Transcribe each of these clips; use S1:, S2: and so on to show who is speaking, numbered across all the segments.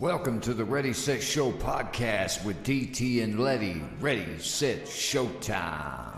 S1: Welcome to the Ready, Set, Show podcast with DT and Letty. Ready, Set, Showtime.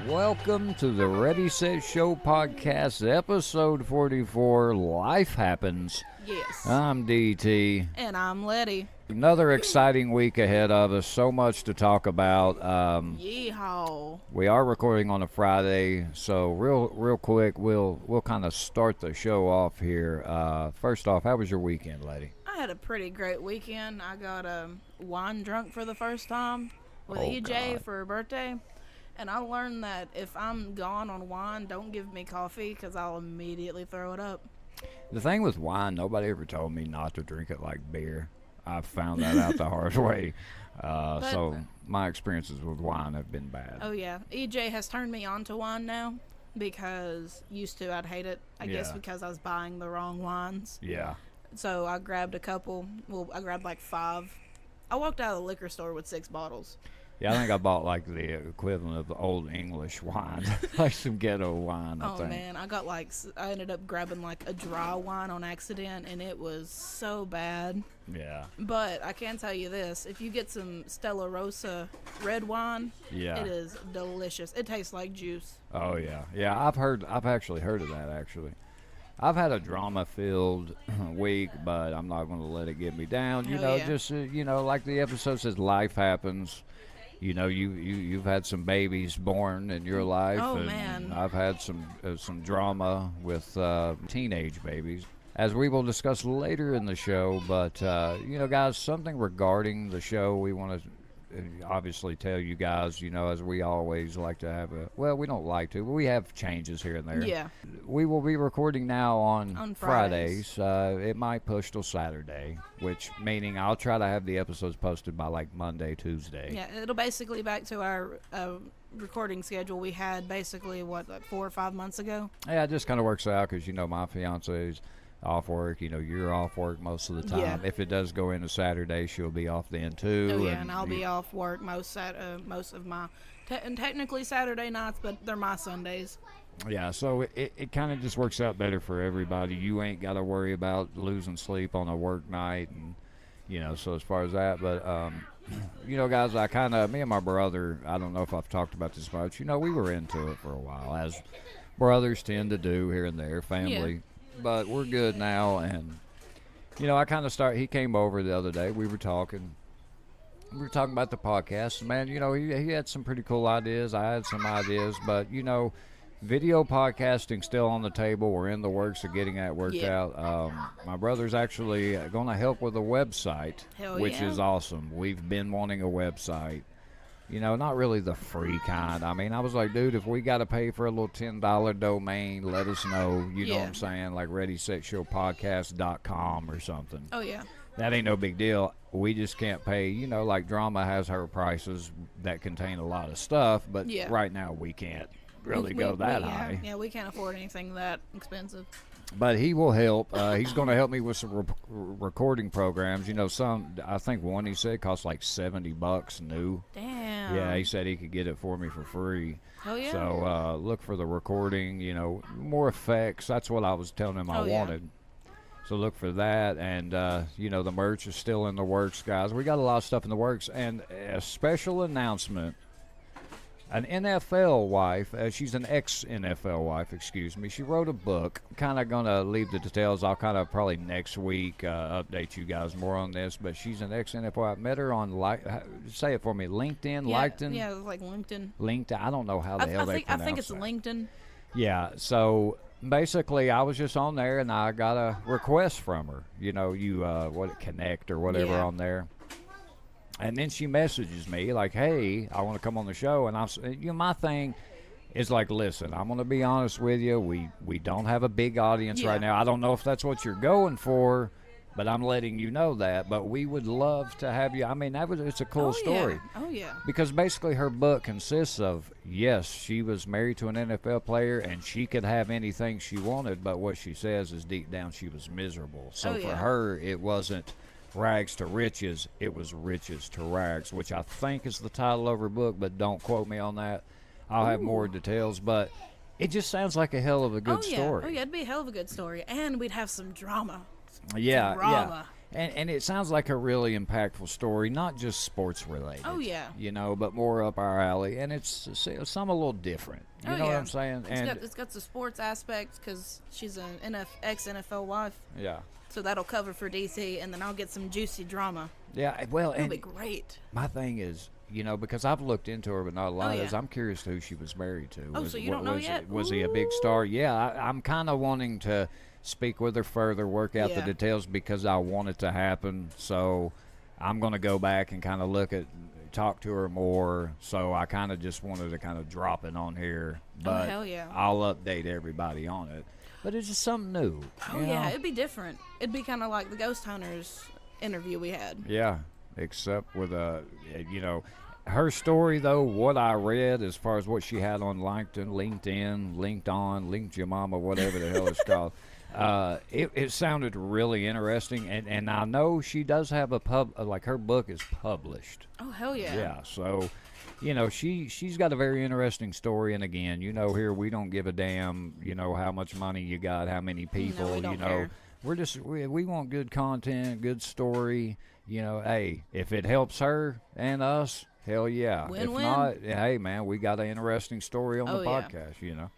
S1: Welcome to the Ready, Set, Show podcast, episode 44, Life Happens.
S2: Yes.
S1: I'm DT.
S2: And I'm Letty.
S1: Another exciting week ahead of us, so much to talk about.
S2: Yeehaw.
S1: We are recording on a Friday, so real quick, we'll kind of start the show off here. First off, how was your weekend, Letty?
S2: I had a pretty great weekend. I got wine drunk for the first time with EJ for her birthday. And I learned that if I'm gone on wine, don't give me coffee because I'll immediately throw it up.
S1: The thing with wine, nobody ever told me not to drink it like beer. I found that out the hard way. So my experiences with wine have been bad.
S2: Oh, yeah. EJ has turned me on to wine now because used to I'd hate it, I guess because I was buying the wrong wines.
S1: Yeah.
S2: So I grabbed a couple. Well, I grabbed like 5. I walked out of the liquor store with 6 bottles.
S1: Yeah, I think I bought like the equivalent of the old English wine, like some ghetto wine, I think.
S2: Oh, man, I ended up grabbing like a dry wine on accident, and it was so bad.
S1: Yeah.
S2: But I can tell you this, if you get some Stella Rosa red wine, it is delicious. It tastes like juice.
S1: Oh, yeah. Yeah, I've actually heard of that, actually. I've had a drama-filled week, but I'm not going to let it get me down. Just, like the episode says, life happens. You know, you've had some babies born in your life.
S2: Oh,
S1: and
S2: man.
S1: I've had some drama with teenage babies, as we will discuss later in the show. But, guys, something regarding the show we want to obviously tell you guys, as we always like to have we don't like to, but we have changes here and there.
S2: Yeah.
S1: We will be recording now on
S2: Fridays.
S1: It might push till Saturday, which meaning I'll try to have the episodes posted by like Monday, Tuesday.
S2: Yeah, it'll basically back to our recording schedule we had basically, 4 or 5 months ago?
S1: Yeah, it just kind of works out because, my fiance's off work, you're off work most of the time.
S2: Yeah.
S1: If it does go into Saturday, she'll be off then too.
S2: Oh, yeah, and I'll be off work most of my, and technically Saturday nights, but they're my Sundays.
S1: Yeah, so it kind of just works out better for everybody. You ain't got to worry about losing sleep on a work night, and, so as far as that, but, guys, me and my brother, I don't know if I've talked about this much, we were into it for a while, as brothers tend to do here and there, family. Yeah. But we're good now, and, he came over the other day. We were talking about the podcast. Man, he had some pretty cool ideas. I had some ideas, but, video podcasting still on the table. We're in the works of getting that worked out. My brother's actually going to help with a website, which is awesome. We've been wanting a website. Not really the free kind. I mean, I was like, dude, if we got to pay for a little $10 domain, let us know. You know what I'm saying? Like ReadySetShowPodcast.com or something.
S2: Oh, yeah.
S1: That ain't no big deal. We just can't pay. Like Drama has her prices that contain a lot of stuff, but right now we can't really go that high.
S2: Yeah, we can't afford anything that expensive.
S1: But he will help. He's going to help me with some recording programs. I think one he said costs like $70 new.
S2: Damn.
S1: Yeah, he said he could get it for me for free.
S2: Oh, yeah.
S1: So look for the recording, more effects. That's what I was telling him I wanted. So look for that. And, the merch is still in the works, guys. We got a lot of stuff in the works. And a special announcement. An NFL wife, she's an ex-NFL wife, excuse me. She wrote a book. Kind of going to leave the details. I'll kind of probably next week update you guys more on this. But she's an ex-NFL wife. Met her on, say it for me, LinkedIn? LinkedIn?
S2: Yeah, it was like LinkedIn.
S1: LinkedIn. I don't know how the hell they pronounce
S2: I think it's
S1: that.
S2: LinkedIn.
S1: Yeah, so basically I was just on there and I got a request from her. Connect or whatever on there. And then she messages me like, hey, I want to come on the show. And my thing is like, listen, I'm going to be honest with you. We don't have a big audience right now. I don't know if that's what you're going for, But I'm letting you know that. But we would love to have you. I mean, it's a cool story.
S2: Oh yeah.
S1: Because basically her book consists of, yes, she was married to an NFL player and she could have anything she wanted, but what she says is deep down she was miserable. So for her, it wasn't rags to riches, it was riches to rags, which I think is the title of her book, but don't quote me on that. I'll have more details, but it just sounds like a hell of a good story.
S2: Oh yeah, it'd be a hell of a good story, and we'd have some drama.
S1: Yeah. And it sounds like a really impactful story, not just sports related.
S2: Oh yeah.
S1: But more up our alley, and it's some a little different. You know what I'm saying?
S2: It's got the sports aspect because she's an ex-NFL wife.
S1: Yeah.
S2: So that'll cover for DC, and then I'll get some juicy drama.
S1: Yeah, well,
S2: it'll be great.
S1: My thing is, because I've looked into her, but not a lot. I'm curious to who she was married to.
S2: So you don't know yet?
S1: Was he a big star? Yeah, I'm kind of wanting to speak with her further, work out the details because I want it to happen. So I'm going to go back and kind of talk to her more. So I kind of just wanted to kind of drop it on here. But
S2: hell yeah.
S1: I'll update everybody on it. But it's just something new.
S2: Yeah, it'd be different. It'd be kind of like the Ghost Hunters interview we had.
S1: Yeah, except with her story, though, what I read as far as what she had on LinkedIn, Linked Your Mama, whatever the hell it's called, it sounded really interesting. And I know she does have her book is published.
S2: Oh, hell yeah.
S1: Yeah, so, she's got a very interesting story. And again, here we don't give a damn, how much money you got, how many people,
S2: no, we don't care.
S1: We want good content, good story. Hey, if it helps her and us, hell yeah.
S2: Win-win.
S1: If not, hey, man, we got an interesting story on the podcast,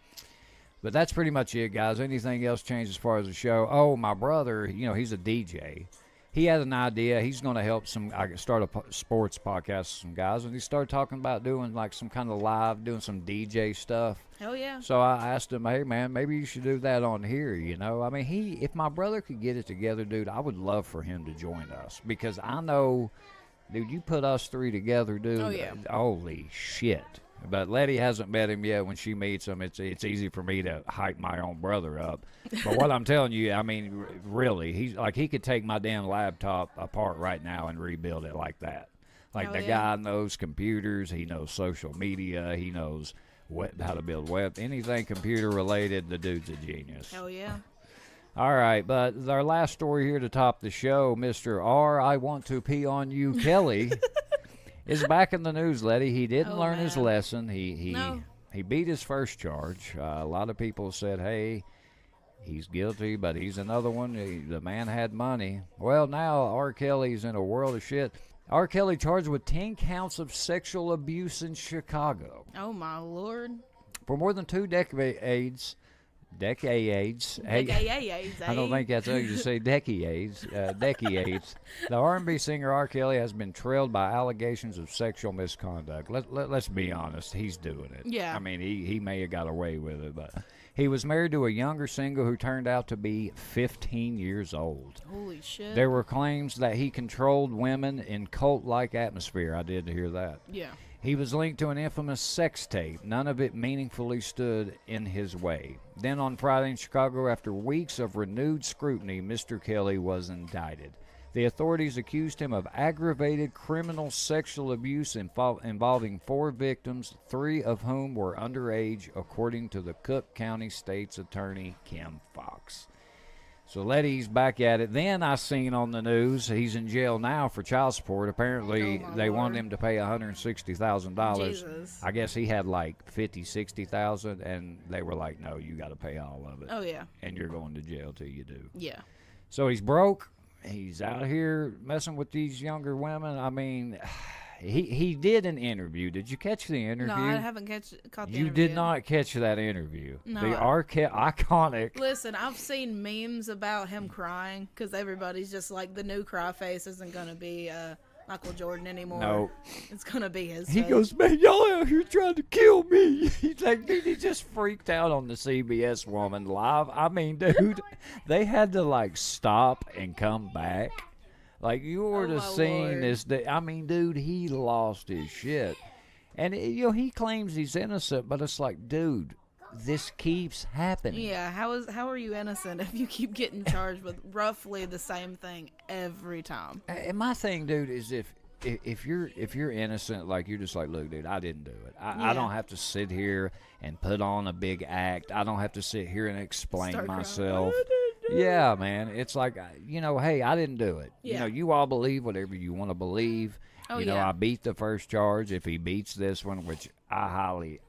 S1: But that's pretty much it, guys. Anything else change as far as the show? Oh, my brother, he's a DJ. He had an idea. He's going to help start a sports podcast with some guys, and he started talking about doing like some kind of live, doing some DJ stuff.
S2: Hell yeah.
S1: So I asked him, hey, man, maybe you should do that on here, I mean, if my brother could get it together, dude, I would love for him to join us because I know, dude, you put us three together, dude.
S2: Oh, yeah.
S1: Holy shit. But Lette hasn't met him yet. When she meets him, it's easy for me to hype my own brother up. But what I'm telling you, I mean, really, he could take my damn laptop apart right now and rebuild it like that. Like guy knows computers, he knows social media, he knows how to build web, anything computer related. The dude's a genius.
S2: Hell yeah.
S1: All right, but our last story here to top the show, Mr. R, I want to pee on you, Kelly. Is back in the news, Lette. He didn't learn his lesson. He beat his first charge. A lot of people said, hey, he's guilty, but he's another one. The man had money. Well, now R. Kelly's in a world of shit. R. Kelly charged with 10 counts of sexual abuse in Chicago.
S2: Oh, my Lord.
S1: For more than 2 decades. Decades. I don't think that's how you say decades. Decades. The R&B singer R. Kelly has been trailed by allegations of sexual misconduct. Let's be honest. He's doing it.
S2: Yeah.
S1: I mean, he may have got away with it, but he was married to a younger singer who turned out to be 15 years old.
S2: Holy shit.
S1: There were claims that he controlled women in cult-like atmosphere. I did hear that.
S2: Yeah.
S1: He was linked to an infamous sex tape. None of it meaningfully stood in his way. Then on Friday in Chicago, after weeks of renewed scrutiny, Mr. Kelly was indicted. The authorities accused him of aggravated criminal sexual abuse involving 4 victims, 3 of whom were underage, according to the Cook County State's Attorney, Kim Fox. So Letty's back at it. Then I seen on the news he's in jail now for child support. Apparently they wanted him to pay $160,000.
S2: Jesus.
S1: I guess he had like $50,000, $60,000, and they were like, "No, you got to pay all of it."
S2: Oh yeah.
S1: And you're going to jail till you do.
S2: Yeah.
S1: So he's broke. He's out here messing with these younger women. I mean, he did an interview. Did you catch the interview?
S2: No, I haven't caught the
S1: You
S2: interview.
S1: did not catch that interview.
S2: No.
S1: The iconic.
S2: Listen, I've seen memes about him crying because everybody's just like, the new cry face isn't going to be Michael Jordan anymore.
S1: No.
S2: It's going to be his
S1: He
S2: face.
S1: goes, "Man, y'all out here trying to kill me." He's like, dude, he just freaked out on the CBS woman live. I mean, dude, they had to like stop and come back. Like, you would have seen this. I mean, dude, he lost his shit. And, he claims he's innocent, but it's like, dude, this keeps happening.
S2: Yeah, how are you innocent if you keep getting charged with roughly the same thing every time?
S1: And my thing, dude, is if you're innocent, like you're just like, look, dude, I didn't do it. I don't have to sit here and put on a big act. I don't have to sit here and explain
S2: Start crying.
S1: myself. Yeah, man. It's like, hey, I didn't do it.
S2: Yeah.
S1: You all believe whatever you want to believe.
S2: Oh,
S1: I beat the first charge. If he beats this one, which I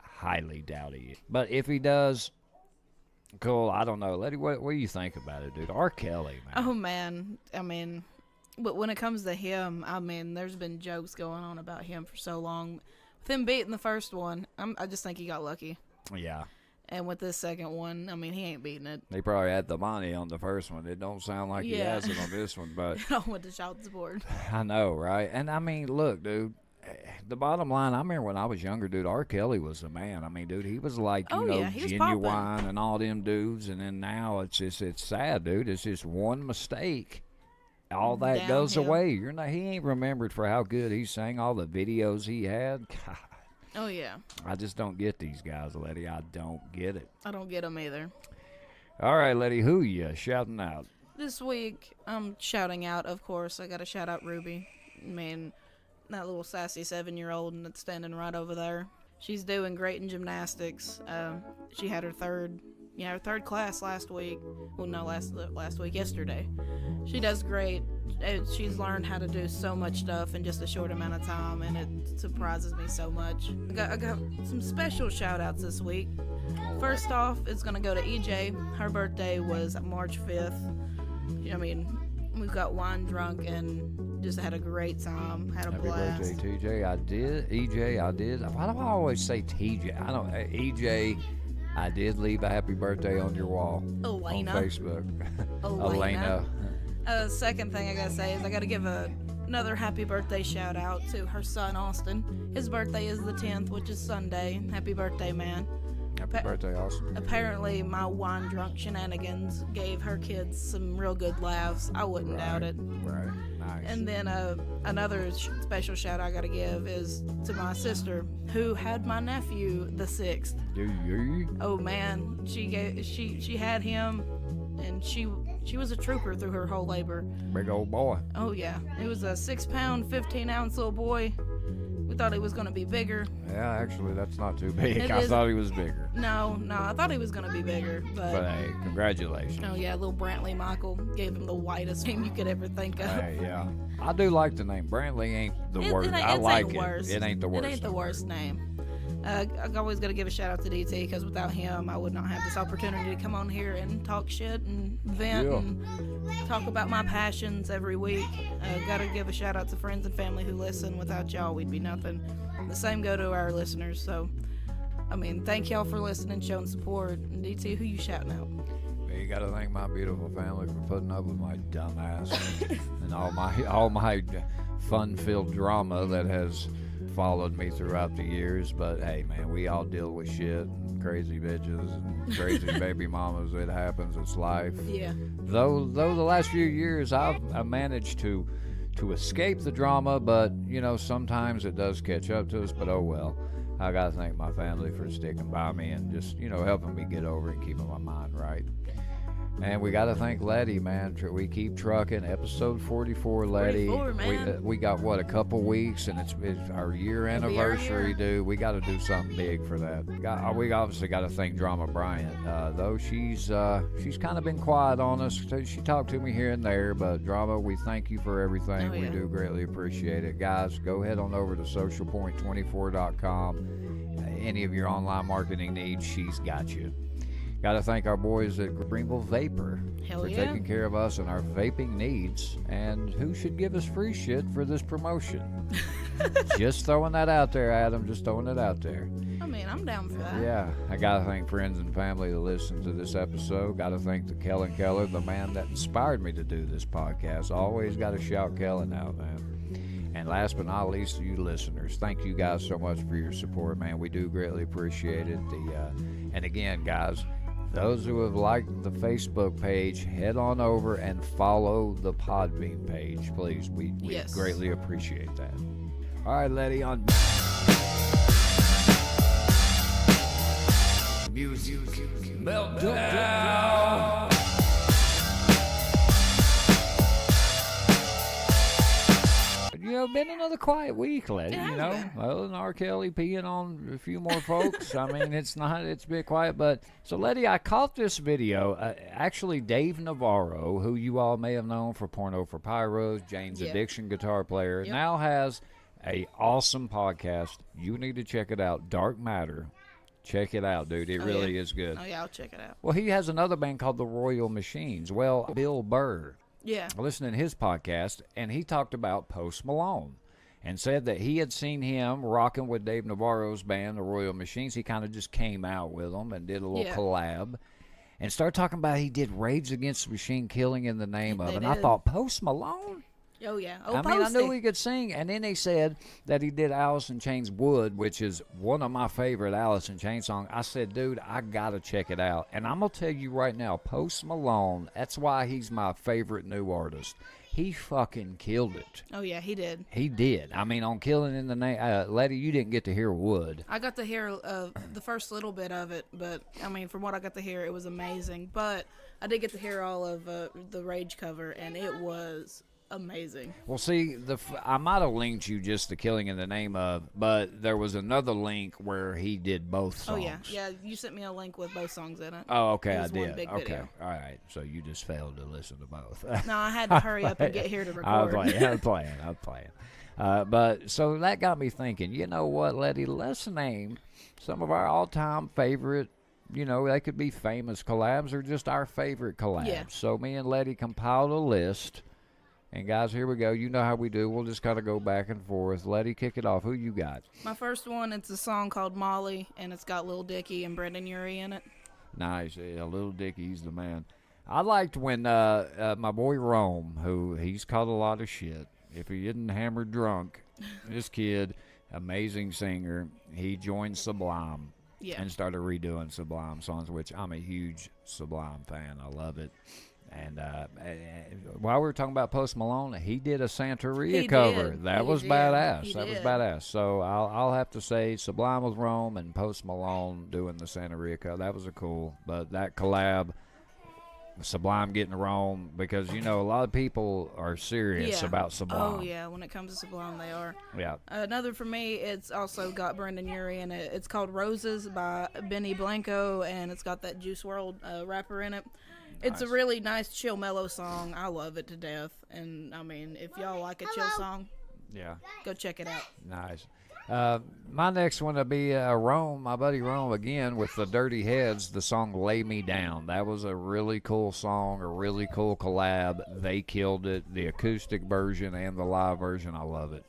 S1: highly doubt he is. But if he does, cool. I don't know. Letty, what do you think about it, dude? R. Kelly, man.
S2: Oh, man. I mean, but when it comes to him, I mean, there's been jokes going on about him for so long. With him beating the first one, I just think he got lucky.
S1: Yeah.
S2: And with this second one, I mean, he ain't beating it.
S1: They probably had the money on the first one. It don't sound like he has it on this one, but
S2: I went to shout support.
S1: I know, right? And I mean, look, dude, the bottom line, I remember when I was younger, dude, R. Kelly was the man. I mean, dude, he was like,
S2: he was
S1: Genuine
S2: poppin'.
S1: and all them dudes. And then now it's sad, dude. It's just one mistake. All that goes
S2: Downhill.
S1: away. He ain't remembered for how good he sang, all the videos he had. God.
S2: Oh, yeah.
S1: I just don't get these guys, Letty. I don't get it.
S2: I don't get them either.
S1: All right, Letty, who you shouting out?
S2: This week, I'm shouting out, of course. I got to shout out Ruby. I mean, that little sassy 7-year-old that's standing right over there. She's doing great in gymnastics. She had her third class last week. Well, no, last week, yesterday. She does great. She's learned how to do so much stuff in just a short amount of time, and it surprises me so much. I got some special shout-outs this week. First off, it's going to go to EJ. Her birthday was March 5th. I mean, we got wine drunk and just had a great time. Had a blast.
S1: Happy birthday, TJ. I did. EJ, I did. Why do I always say TJ? I don't. EJ, I did leave a happy birthday on your wall
S2: Elena.
S1: on Facebook.
S2: Elena. Second thing I gotta say is I gotta give another happy birthday shout out to her son Austin. His birthday is the 10th, which is Sunday. Happy birthday, man.
S1: Happy birthday, Austin.
S2: Apparently, my wine drunk shenanigans gave her kids some real good laughs. I wouldn't doubt it.
S1: Right. Nice.
S2: And then another special shout I gotta give is to my sister, who had my nephew the 6th. Oh man, she had him, and she was a trooper through her whole labor.
S1: Big old boy.
S2: Oh yeah, it was a 6-pound, 15-ounce little boy. We thought he was gonna be bigger.
S1: Yeah, actually, that's not too big.
S2: It
S1: I
S2: is-
S1: thought he was bigger.
S2: No, I thought he was gonna be bigger,
S1: But hey, congratulations.
S2: oh yeah, little Brantley Michael gave him the whitest name you could ever think of.
S1: Hey, yeah. I do like the name. Brantley ain't the worst. I
S2: It
S1: like
S2: ain't
S1: it.
S2: worst.
S1: It ain't the worst.
S2: It ain't the worst name. I always got to give a shout out to DT, because without him, I would not have this opportunity to come on here and talk shit and vent and talk about my passions every week. Got to give a shout out to friends and family who listen. Without y'all, we'd be nothing. The same go to our listeners. So, I mean, thank y'all for listening, showing support. And DT, who you shouting out?
S1: You got to thank my beautiful family for putting up with my dumb ass and all my fun-filled drama that has followed me throughout the years. But hey, man, we all deal with shit and crazy bitches and crazy baby mamas. It happens. It's life.
S2: Yeah.
S1: Though the last few years I've managed to escape the drama, but sometimes it does catch up to us. But oh well. I gotta thank my family for sticking by me and just helping me get over it and keeping my mind right. And we gotta thank Letty, man. We keep trucking. Episode 44, Letty.
S2: 44, man.
S1: We got a couple weeks, and it's our year anniversary, dude. We got to do something big for that. We obviously got to thank Drama Bryant, though she's kind of been quiet on us. She talked to me here and there, but Drama, we thank you for everything.
S2: Oh, yeah.
S1: We do greatly appreciate it, guys. Go ahead on over to socialpoint24.com. Any of your online marketing needs, she's got you. Got to thank our boys at Greenville Vapor for taking care of us and our vaping needs. And who should give us free shit for this promotion? Just throwing that out there, Adam. Just throwing it out there.
S2: I mean, I'm down for that.
S1: Yeah. I got to thank friends and family that listen to this episode. Got to thank the Kellen Keller, the man that inspired me to do this podcast. Always got to shout Kellen out, man. And last but not least, you listeners, thank you guys so much for your support, man. We do greatly appreciate it. And again, guys, those who have liked the Facebook page, head on over and follow the Podbean page, please. We
S2: Yes.
S1: greatly appreciate that. All right, Letty, on Music Meltdown. You know, been another quiet week, Letty.
S2: It
S1: You
S2: has
S1: know,
S2: been.
S1: other than R. Kelly peeing on a few more folks. I mean, it's been quiet. But so, Letty, I caught this video. Actually, Dave Navarro, who you all may have known for Porno for Pyros, Jane's
S2: Yeah.
S1: Addiction guitar player,
S2: Yep.
S1: now has a awesome podcast. You need to check it out. Dark Matter. Check it out, dude. It
S2: Oh,
S1: really
S2: yeah.
S1: is good.
S2: Oh yeah, I'll check it out.
S1: Well, he has another band called the Royal Machines. Well, Bill Burr.
S2: Yeah.
S1: I listened to his podcast, and he talked about Post Malone and said that he had seen him rocking with Dave Navarro's band, the Royal Machines. He kind of just came out with them and did a little
S2: Yeah.
S1: collab and started talking about he did Rage Against the Machine, Killing in the Name of.
S2: They
S1: And I
S2: did.
S1: thought, Post Malone?
S2: Oh yeah.
S1: I mean, I knew he could sing. And then he said that he did Alice in Chains Wood, which is one of my favorite Alice in Chains songs. I said, dude, I got to check it out. And I'm going to tell you right now, Post Malone, that's why he's my favorite new artist. He fucking killed it.
S2: Oh yeah, he did.
S1: He did. I mean, on Killing in the Name, Letty, you didn't get to hear Wood.
S2: I got to hear the first little bit of it, but I mean, from what I got to hear, it was amazing. But I did get to hear all of the Rage cover, and it was amazing.
S1: Well, see, I might have linked you just to Killing in the Name of, but there was another link where he did both songs.
S2: Oh yeah, yeah. You sent me a link with both songs in it.
S1: Oh, okay,
S2: It
S1: I
S2: was one
S1: did.
S2: big
S1: Okay,
S2: video.
S1: all right. So you just failed to listen to both.
S2: No, I had to hurry up and get here to
S1: I'm
S2: record.
S1: playing. But so that got me thinking, you know what, Letty, let's name some of our all-time favorite, you know, they could be famous collabs or just our favorite collabs.
S2: Yeah.
S1: So me and Letty compiled a list. And guys, here we go. You know how we do. We'll just kind of go back and forth. Letty, kick it off. Who you got?
S2: My first one, it's a song called Molly, and it's got Lil Dicky and Brendan Urie in it.
S1: Nice. Yeah, Little Dicky, he's the man. I liked when my boy Rome, who he's caught a lot of shit. If he isn't hammered drunk, this kid, amazing singer, he joined Sublime
S2: Yeah.
S1: and started redoing Sublime songs, which I'm a huge Sublime fan. I love it. And while we were talking about Post Malone, he did a Santeria
S2: He
S1: cover.
S2: did.
S1: That
S2: He
S1: was
S2: did.
S1: badass.
S2: He
S1: That was
S2: did.
S1: badass. So I'll have to say Sublime with Rome and Post Malone doing the Santeria cover. That was a cool. But that collab, Sublime getting Rome, because you know a lot of people are serious
S2: Yeah.
S1: about Sublime.
S2: Oh yeah, when it comes to Sublime, they are.
S1: Yeah.
S2: Another for me, it's also got Brendan Urie in it. It's called Roses by Benny Blanco, and it's got that Juice WRLD rapper in it. It's a
S1: Nice.
S2: really nice, chill, mellow song. I love it to death. And I mean, if y'all like a chill song,
S1: Yeah.
S2: go check it out.
S1: Nice. My next one will be Rome, my buddy Rome again with the Dirty Heads, the song Lay Me Down. That was a really cool song, a really cool collab. They killed it. The acoustic version and the live version, I love it.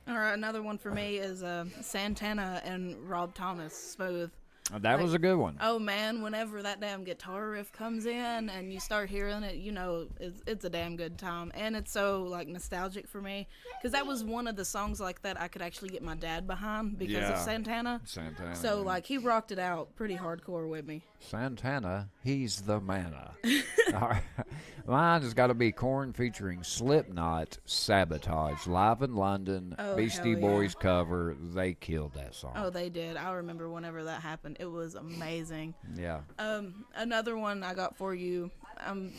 S2: All right, another one for me is Santana and Rob Thomas, Smooth.
S1: That was a good one.
S2: Oh man, whenever that damn guitar riff comes in and you start hearing it, you know it's a damn good time, and it's so like nostalgic for me because that was one of the songs like that I could actually get my dad behind because
S1: Yeah.
S2: of Santana.
S1: Santana.
S2: So like he rocked it out pretty hardcore with me.
S1: Santana, he's the manna. All right. Mine has got to be Korn featuring Slipknot, Sabotage, live in London,
S2: Oh,
S1: Beastie
S2: hell yeah.
S1: Boys cover. They killed that song.
S2: Oh, they did. I remember whenever that happened. It was amazing.
S1: Yeah.
S2: Another one I got for you.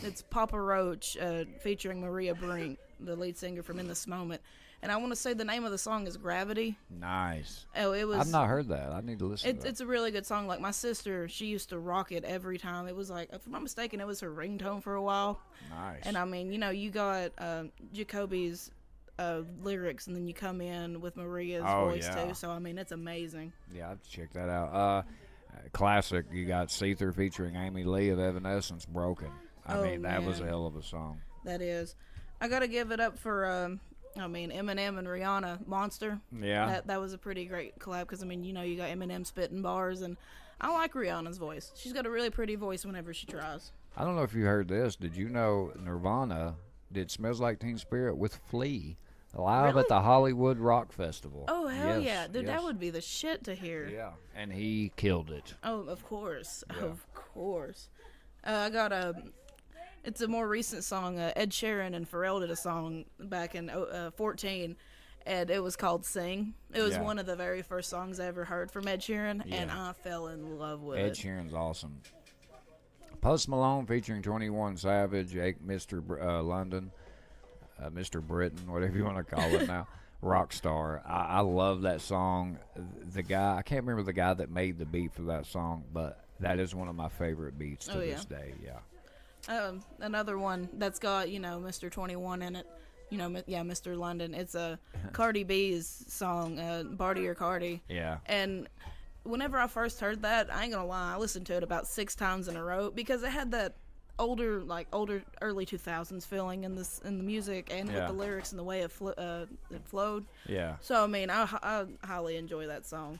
S2: It's Papa Roach featuring Maria Brink, the lead singer from In This Moment. And I want to say the name of the song is Gravity.
S1: Nice.
S2: Oh, it was.
S1: I've not heard that. I need to listen to that.
S2: It's a really good song. Like my sister, she used to rock it every time. It was like, if I'm not mistaken, it was her ringtone for a while.
S1: Nice.
S2: And I mean, you know, you got Jacoby's lyrics, and then you come in with Maria's voice
S1: yeah.
S2: too. So I mean, it's amazing.
S1: Yeah, I have to check that out. Classic. You got Seether featuring Amy Lee of Evanescence, Broken. I
S2: Oh,
S1: mean, that was a
S2: man.
S1: hell of a song.
S2: That is. I gotta give it up for Eminem and Rihanna, Monster.
S1: Yeah.
S2: That was a pretty great collab because I mean, you know, you got Eminem spitting bars, and I like Rihanna's voice. She's got a really pretty voice whenever she tries.
S1: I don't know if you heard this. Did you know Nirvana did Smells Like Teen Spirit with Flea live
S2: Really?
S1: at the Hollywood Rock Festival?
S2: Oh hell
S1: Yes,
S2: yeah, dude,
S1: yes.
S2: that would be the shit to hear.
S1: Yeah, and he killed it.
S2: Oh, of course,
S1: Yeah.
S2: of course. I got it's a more recent song. Ed Sheeran and Pharrell did a song back in 14, and it was called "Sing." It was
S1: Yeah.
S2: one of the very first songs I ever heard from Ed Sheeran, and
S1: Yeah.
S2: I fell in love with
S1: Ed
S2: it.
S1: Sheeran's awesome. Post Malone featuring 21 Savage, Mr. London, Mr. Britain, whatever you want to call it now. Rockstar. I love that song. The guy, I can't remember the guy that made the beat for that song, but that is one of my favorite beats to this day. Yeah.
S2: Another one that's got, Mr. 21 in it. Mr. London. It's a Cardi B's song, Barty or Cardi.
S1: Yeah.
S2: And whenever I first heard that, I ain't gonna lie, I listened to it about 6 times in a row because it had that older early 2000s feeling in the music and with the lyrics and the way it flowed.
S1: Yeah.
S2: So I mean, I highly enjoy that song.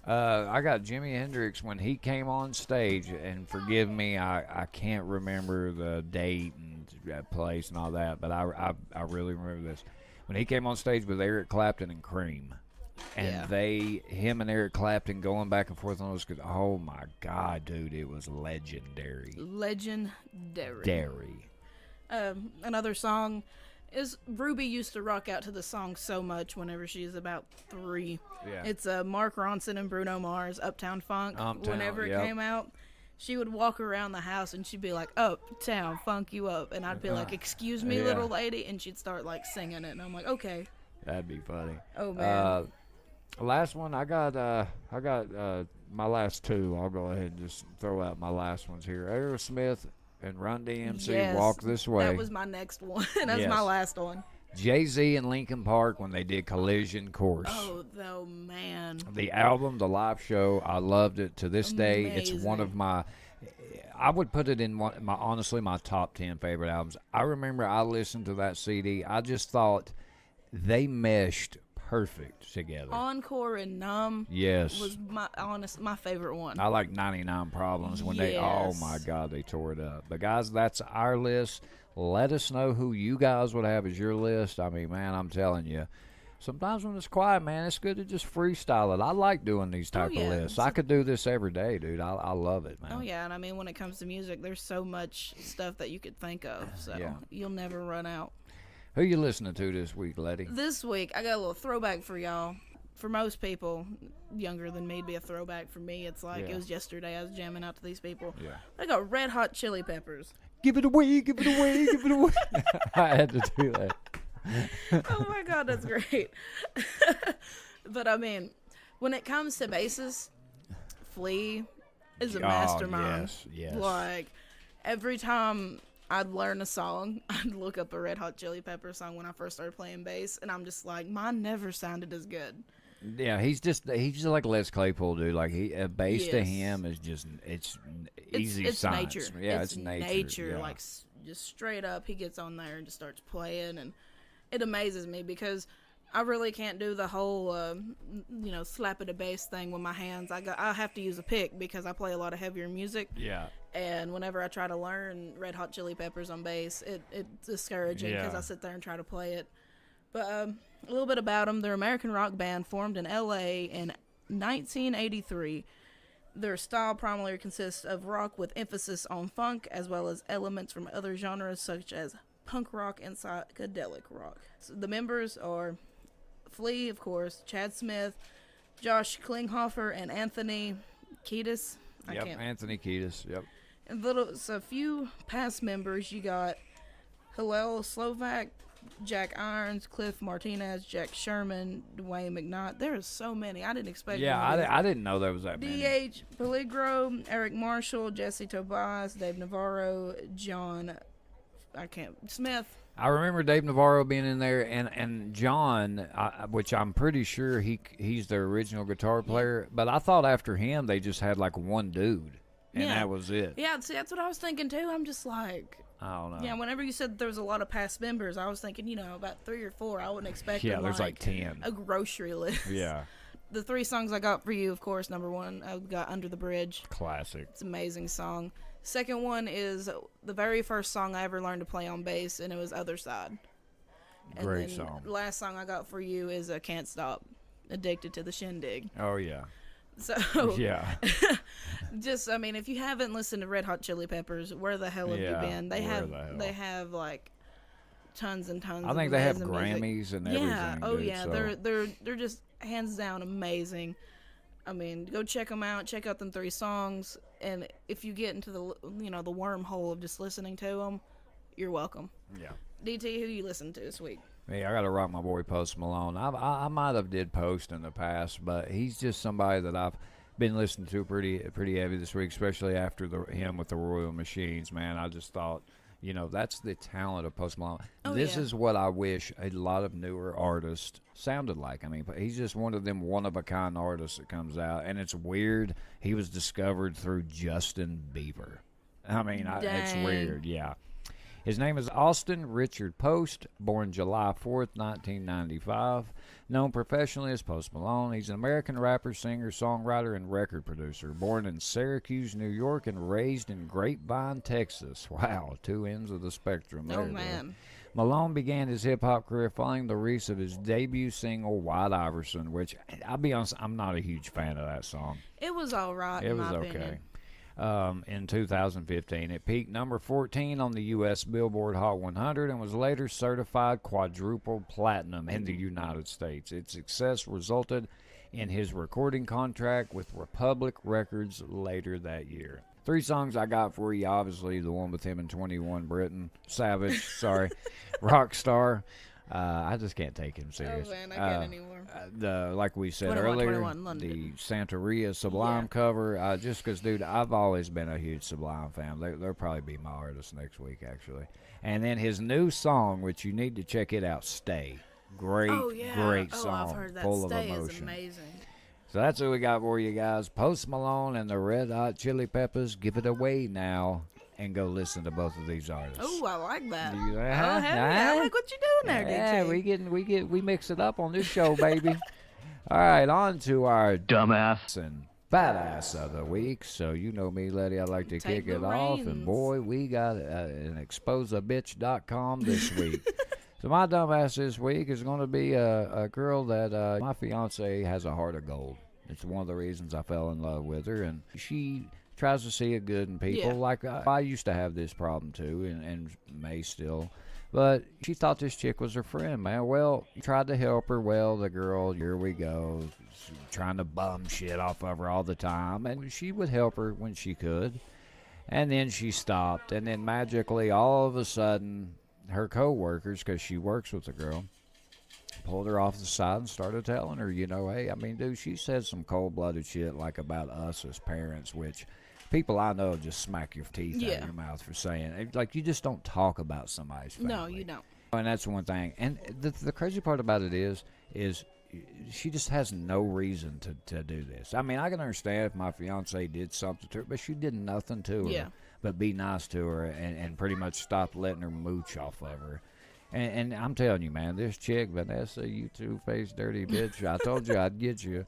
S1: I got Jimi Hendrix when he came on stage, and forgive me, I can't remember the date and place and all that, but I really remember this. When he came on stage with Eric Clapton and Cream, and him and Eric Clapton going back and forth on those, oh my God, dude, it was legendary. Legendary.
S2: Another song is Ruby used to rock out to the song so much whenever she's about 3.
S1: Yeah.
S2: It's Mark Ronson and Bruno Mars, Uptown Funk. Whenever it came out, she would walk around the house and she'd be like, Uptown Funk you up. And I'd be like, excuse me, little lady. And she'd start like singing it. And I'm like, okay.
S1: That'd be funny.
S2: Oh, man.
S1: Last one, I got my last 2. I'll go ahead and just throw out my last ones here. Aerosmith and Run DMC, Walk This Way.
S2: That was my next one. That's my last one.
S1: Jay-Z and Linkin Park when they did Collision Course.
S2: Oh, man.
S1: The album, the live show, I loved it to this day. It's one of my, I would put it in honestly my top 10 favorite albums. I remember I listened to that CD. I just thought they meshed perfect together.
S2: Encore and Numb was my favorite one.
S1: I like 99 Problems when they, oh my God, they tore it up. But guys, that's our list. Let us know who you guys would have as your list. I mean, man, I'm telling you, sometimes when it's quiet, man, it's good to just freestyle it. I like doing these type of lists. I could do this every day, dude. I love it, man.
S2: Oh, yeah, and I mean, when it comes to music, there's so much stuff that you could think of, so you'll never run out.
S1: Who you listening to this week, Letty?
S2: This week, I got a little throwback for y'all. For most people younger than me, it'd be a throwback. For me, it's like it was yesterday. I was jamming out to these people. Yeah. I got Red Hot Chili Peppers.
S1: Give it away, give it away, give it away. I had to do that.
S2: Oh, my God, that's great. But, I mean, when it comes to basses, Flea is a mastermind.
S1: Yes.
S2: Like, every time I'd learn a song, I'd look up a Red Hot Chili Pepper song when I first started playing bass, and I'm just like, mine never sounded as good.
S1: Yeah, he's just like Les Claypool, dude. Like bass to him is just it's easy science.
S2: Nature.
S1: Yeah, it's nature.
S2: Like just straight up, he gets on there and just starts playing, and it amazes me because I really can't do the whole slapping a bass thing with my hands. I have to use a pick because I play a lot of heavier music.
S1: Yeah.
S2: And whenever I try to learn Red Hot Chili Peppers on bass, it's discouraging because I sit there and try to play it. But a little bit about them. They're an American rock band formed in L.A. in 1983. Their style primarily consists of rock with emphasis on funk, as well as elements from other genres such as punk rock and psychedelic rock. So the members are Flea, of course, Chad Smith, Josh Klinghoffer, and Anthony Kiedis.
S1: Anthony Kiedis. Yep.
S2: And a few past members. You got Hillel Slovak, Jack Irons, Cliff Martinez, Jack Sherman, Dwayne McKnight. There's so many. I didn't expect.
S1: Yeah, I didn't know there was that many.
S2: D.H. Peligro, Eric Marshall, Jesse Tobias, Dave Navarro, John Smith.
S1: I remember Dave Navarro being in there, and John, which I'm pretty sure he's their original guitar player. But I thought after him they just had like one dude, and that was it.
S2: Yeah, see, that's what I was thinking too. I'm just like,
S1: I don't know.
S2: Yeah, whenever you said there was a lot of past members, I was thinking, about 3 or 4. I wouldn't expect.
S1: Yeah, there's like 10.
S2: A grocery list.
S1: Yeah.
S2: The 3 songs I got for you, of course, number 1, I got Under the Bridge.
S1: Classic.
S2: It's an amazing song. Second one is the very first song I ever learned to play on bass, and it was Other Side.
S1: Great song.
S2: The last song I got for you is Can't Stop, Addicted to the Shindig.
S1: Oh, yeah.
S2: So,
S1: yeah.
S2: If you haven't listened to Red Hot Chili Peppers, where the hell have you been? They have like tons and tons.
S1: I
S2: of
S1: think they have
S2: amazing music.
S1: Grammys and
S2: Yeah.
S1: everything.
S2: Oh
S1: dude,
S2: yeah.
S1: so.
S2: They're just hands down amazing. I mean, go check them out. Check out them 3 songs, and if you get into the wormhole of just listening to them, you're welcome.
S1: Yeah.
S2: DT, who you listen to this week?
S1: Yeah, I got to rock my boy Post Malone. I might have did Post in the past, but he's just somebody that I've been listening to pretty heavy this week, especially after him with the Royal Machines. Man, I just thought, that's the talent of Post Malone.
S2: Oh,
S1: This
S2: yeah.
S1: is what I wish a lot of newer artists sounded like. I mean, he's just one of them one-of-a-kind artists that comes out, and it's weird. He was discovered through Justin Bieber. I mean, it's
S2: Dang.
S1: weird, yeah. His name is Austin Richard Post, born July 4th, 1995. Known professionally as Post Malone, he's an American rapper, singer, songwriter, and record producer. Born in Syracuse, New York, and raised in Grapevine, Texas. Wow, 2 ends of the spectrum there.
S2: Oh
S1: dude.
S2: man.
S1: Malone began his hip-hop career following the release of his debut single, White Iverson, which, I'll be honest, I'm not a huge fan of that song.
S2: It was all right.
S1: It
S2: in
S1: was
S2: my
S1: okay.
S2: opinion.
S1: In 2015. It peaked number 14 on the U.S. Billboard Hot 100 and was later certified quadruple platinum in the United States. Its success resulted in his recording contract with Republic Records later that year. 3 songs I got for you, obviously the one with him in 21 Britain, Savage, sorry, Rockstar. I just can't take him serious.
S2: Oh man, I can't anymore.
S1: Like we said
S2: 21,
S1: earlier,
S2: 21, London.
S1: the Santeria Sublime
S2: Yeah.
S1: cover. Just because, dude, I've always been a huge Sublime fan. They'll probably be my artist next week, actually. And then his new song, which you need to check it out, Stay. Great,
S2: Oh yeah.
S1: great
S2: Oh,
S1: song,
S2: I've heard that.
S1: full
S2: Stay
S1: of
S2: is
S1: emotion.
S2: amazing.
S1: So that's what we got for you guys. Post Malone and the Red Hot Chili Peppers. Give it away now and go listen to both of these artists.
S2: Oh, I like that.
S1: You-
S2: Oh hell yeah! I like what you're doing there,
S1: Yeah,
S2: DT.
S1: we mix it up on this show, baby. All right, on to our dumbass and badass of the week. So you know me, Letty. I like to
S2: Take
S1: kick
S2: the
S1: it off, and
S2: reins.
S1: boy, we got an exposeabitch.com this week. So my dumbass this week is going to be a girl that my fiance has a heart of gold. It's one of the reasons I fell in love with her, and she tries to see a good in people.
S2: Yeah.
S1: Like I used to have this problem too, and may still. But she thought this chick was her friend, man. Well, tried to help her. Well, the girl, here we go, trying to bum shit off of her all the time. And she would help her when she could. And then she stopped. And then magically, all of a sudden, her co-workers, because she works with the girl, pulled her off the side and started telling her, hey, I mean, dude, she said some cold-blooded shit like about us as parents, which people I know just smack your teeth out
S2: Yeah.
S1: of your mouth for saying. Like, you just don't talk about somebody's family.
S2: No, you don't.
S1: And that's one thing. And the crazy part about it is she just has no reason to do this. I mean, I can understand if my fiance did something to her, but she did nothing to her.
S2: Yeah.
S1: But be nice to her and pretty much stop letting her mooch off of her. And I'm telling you, man, this chick, Vanessa, you two-faced dirty bitch, I told you I'd get you.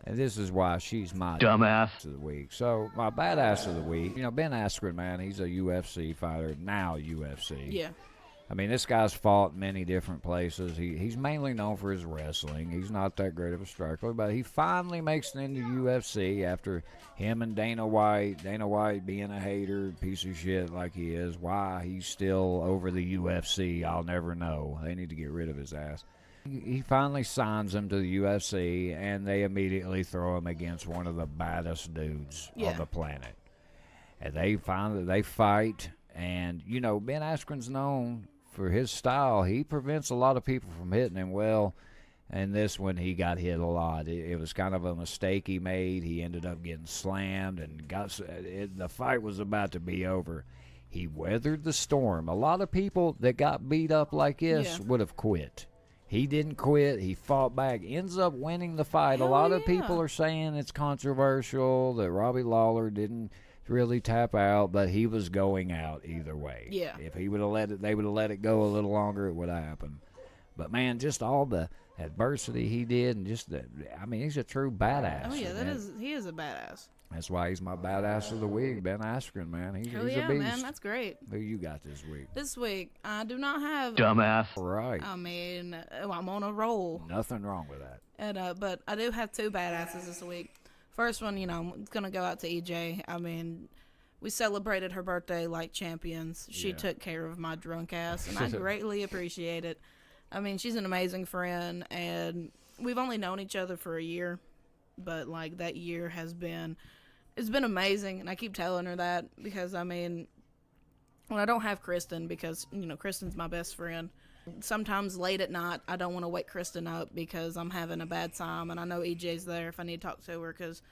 S1: And this is why she's my dumbass of the week. So, my badass of the week, Ben Askren, man, he's a UFC fighter, now UFC.
S2: Yeah.
S1: I mean, this guy's fought in many different places. He's mainly known for his wrestling. He's not that great of a striker, but he finally makes it into UFC after him and Dana White being a hater, piece of shit like he is. Why he's still over the UFC, I'll never know. They need to get rid of his ass. He finally signs him to the UFC, and they immediately throw him against one of the baddest dudes on the planet. And they fight, and, Ben Askren's known for his style. He prevents a lot of people from hitting him well, and this one he got hit a lot. It was kind of a mistake he made. He ended up getting slammed, and the fight was about to be over. He weathered the storm. A lot of people that got beat up like this would have quit. He didn't quit. He fought back. Ends up winning the fight.
S2: Hell
S1: a lot of
S2: yeah.
S1: people are saying it's controversial that Robbie Lawler didn't really tap out, but he was going out either way.
S2: Yeah.
S1: If he would have they would have let it go a little longer, it would have happened. But man, just all the adversity he did, and just he's a true badass.
S2: Oh yeah,
S1: And
S2: he is a badass.
S1: that's why he's my badass of the week, Ben Askren, man. He's
S2: Hell
S1: a
S2: yeah,
S1: beast.
S2: man, that's great.
S1: Who you got this week?
S2: This week, I do not have.
S1: Dumbass. Right.
S2: I mean, I'm on a roll.
S1: Nothing wrong with that.
S2: And but I do have 2 badasses this week. First one, it's gonna go out to EJ. I mean, we celebrated her birthday like champions. She
S1: Yeah.
S2: took care of my drunk ass, and I greatly appreciate it. I mean, she's an amazing friend, and we've only known each other for a year, but like that year it's been amazing, and I keep telling her that because I mean, when I don't have Kristen, because Kristen's my best friend. Sometimes late at night, I don't want to wake Kristen up because I'm having a bad time, and I know EJ's there if I need to talk to her because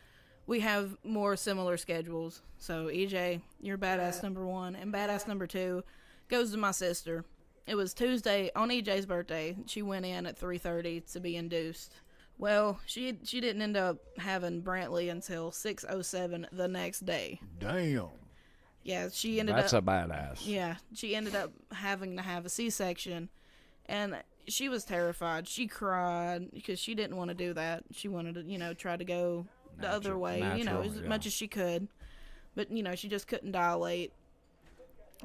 S2: we have more similar schedules. So EJ, you're badass number one, and badass number two goes to my sister. It was Tuesday on EJ's birthday. She went in at 3:30 to be induced. Well, she didn't end up having Brantley until 6:07 the next day.
S1: Damn.
S2: Yeah, she ended
S1: That's
S2: up.
S1: a badass.
S2: Yeah, she ended up having to have a C-section, and she was terrified. She cried because she didn't want to do that. She wanted to, try to go the other way, as much as she could. But, she just couldn't dilate,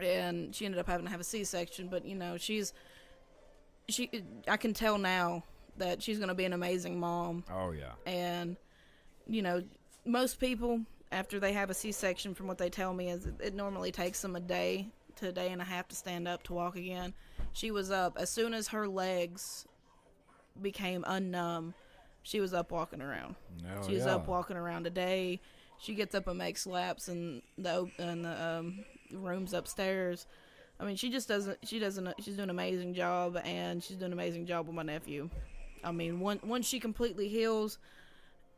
S2: and she ended up having to have a C-section. But, I can tell now that she's going to be an amazing mom.
S1: Oh, yeah.
S2: And, most people, after they have a C-section, from what they tell me, is it normally takes them a day to a day and a half to stand up to walk again. She was up as soon as her legs became unnumb. She was up walking around.
S1: Oh,
S2: She was up walking around today. She gets up and makes laps in the rooms upstairs. I mean, she's doing an amazing job, and she's doing an amazing job with my nephew. I mean, once she completely heals,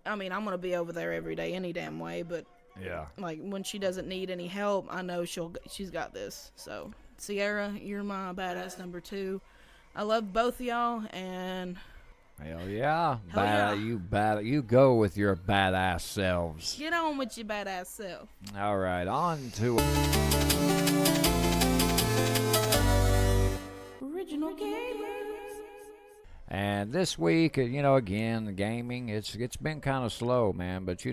S2: I mean, I'm gonna be over there every day, any damn way. But
S1: Yeah.
S2: like when she doesn't need any help, I know she's got this. So Sierra, you're my badass number two. I love both of y'all, and
S1: Hell yeah.
S2: Hell yeah.
S1: You go with your badass selves.
S2: get on with your badass self.
S1: All right, on to
S2: Original gamers.
S1: and this week, again, gaming, it's been kind of slow, man, but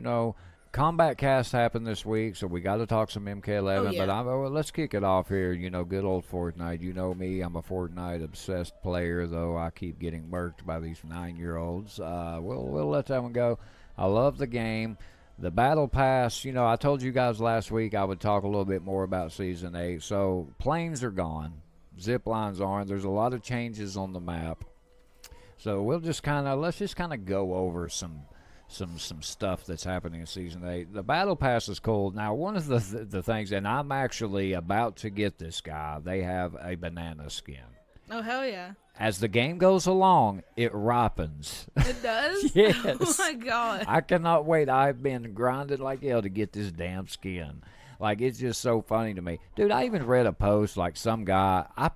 S1: Combat Cast happened this week, so we got to talk some MK11.
S2: Oh, yeah.
S1: But let's kick it off here. Good old Fortnite. You know me, I'm a Fortnite obsessed player, though I keep getting murked by these 9-year-olds. We'll let that one go. I love the game. The Battle Pass, I told you guys last week I would talk a little bit more about Season 8. So planes are gone, zip lines aren't. There's a lot of changes on the map. So let's just kind of go over some stuff that's happening in Season 8. The Battle Pass is cool. Now, one of the things, and I'm actually about to get this guy, they have a banana skin.
S2: Oh, hell yeah.
S1: As the game goes along, it ripens.
S2: It does?
S1: Yes.
S2: Oh, my God.
S1: I cannot wait. I've been grinding like hell to get this damn skin. Like, it's just so funny to me. Dude, I even read a post, like some guy, I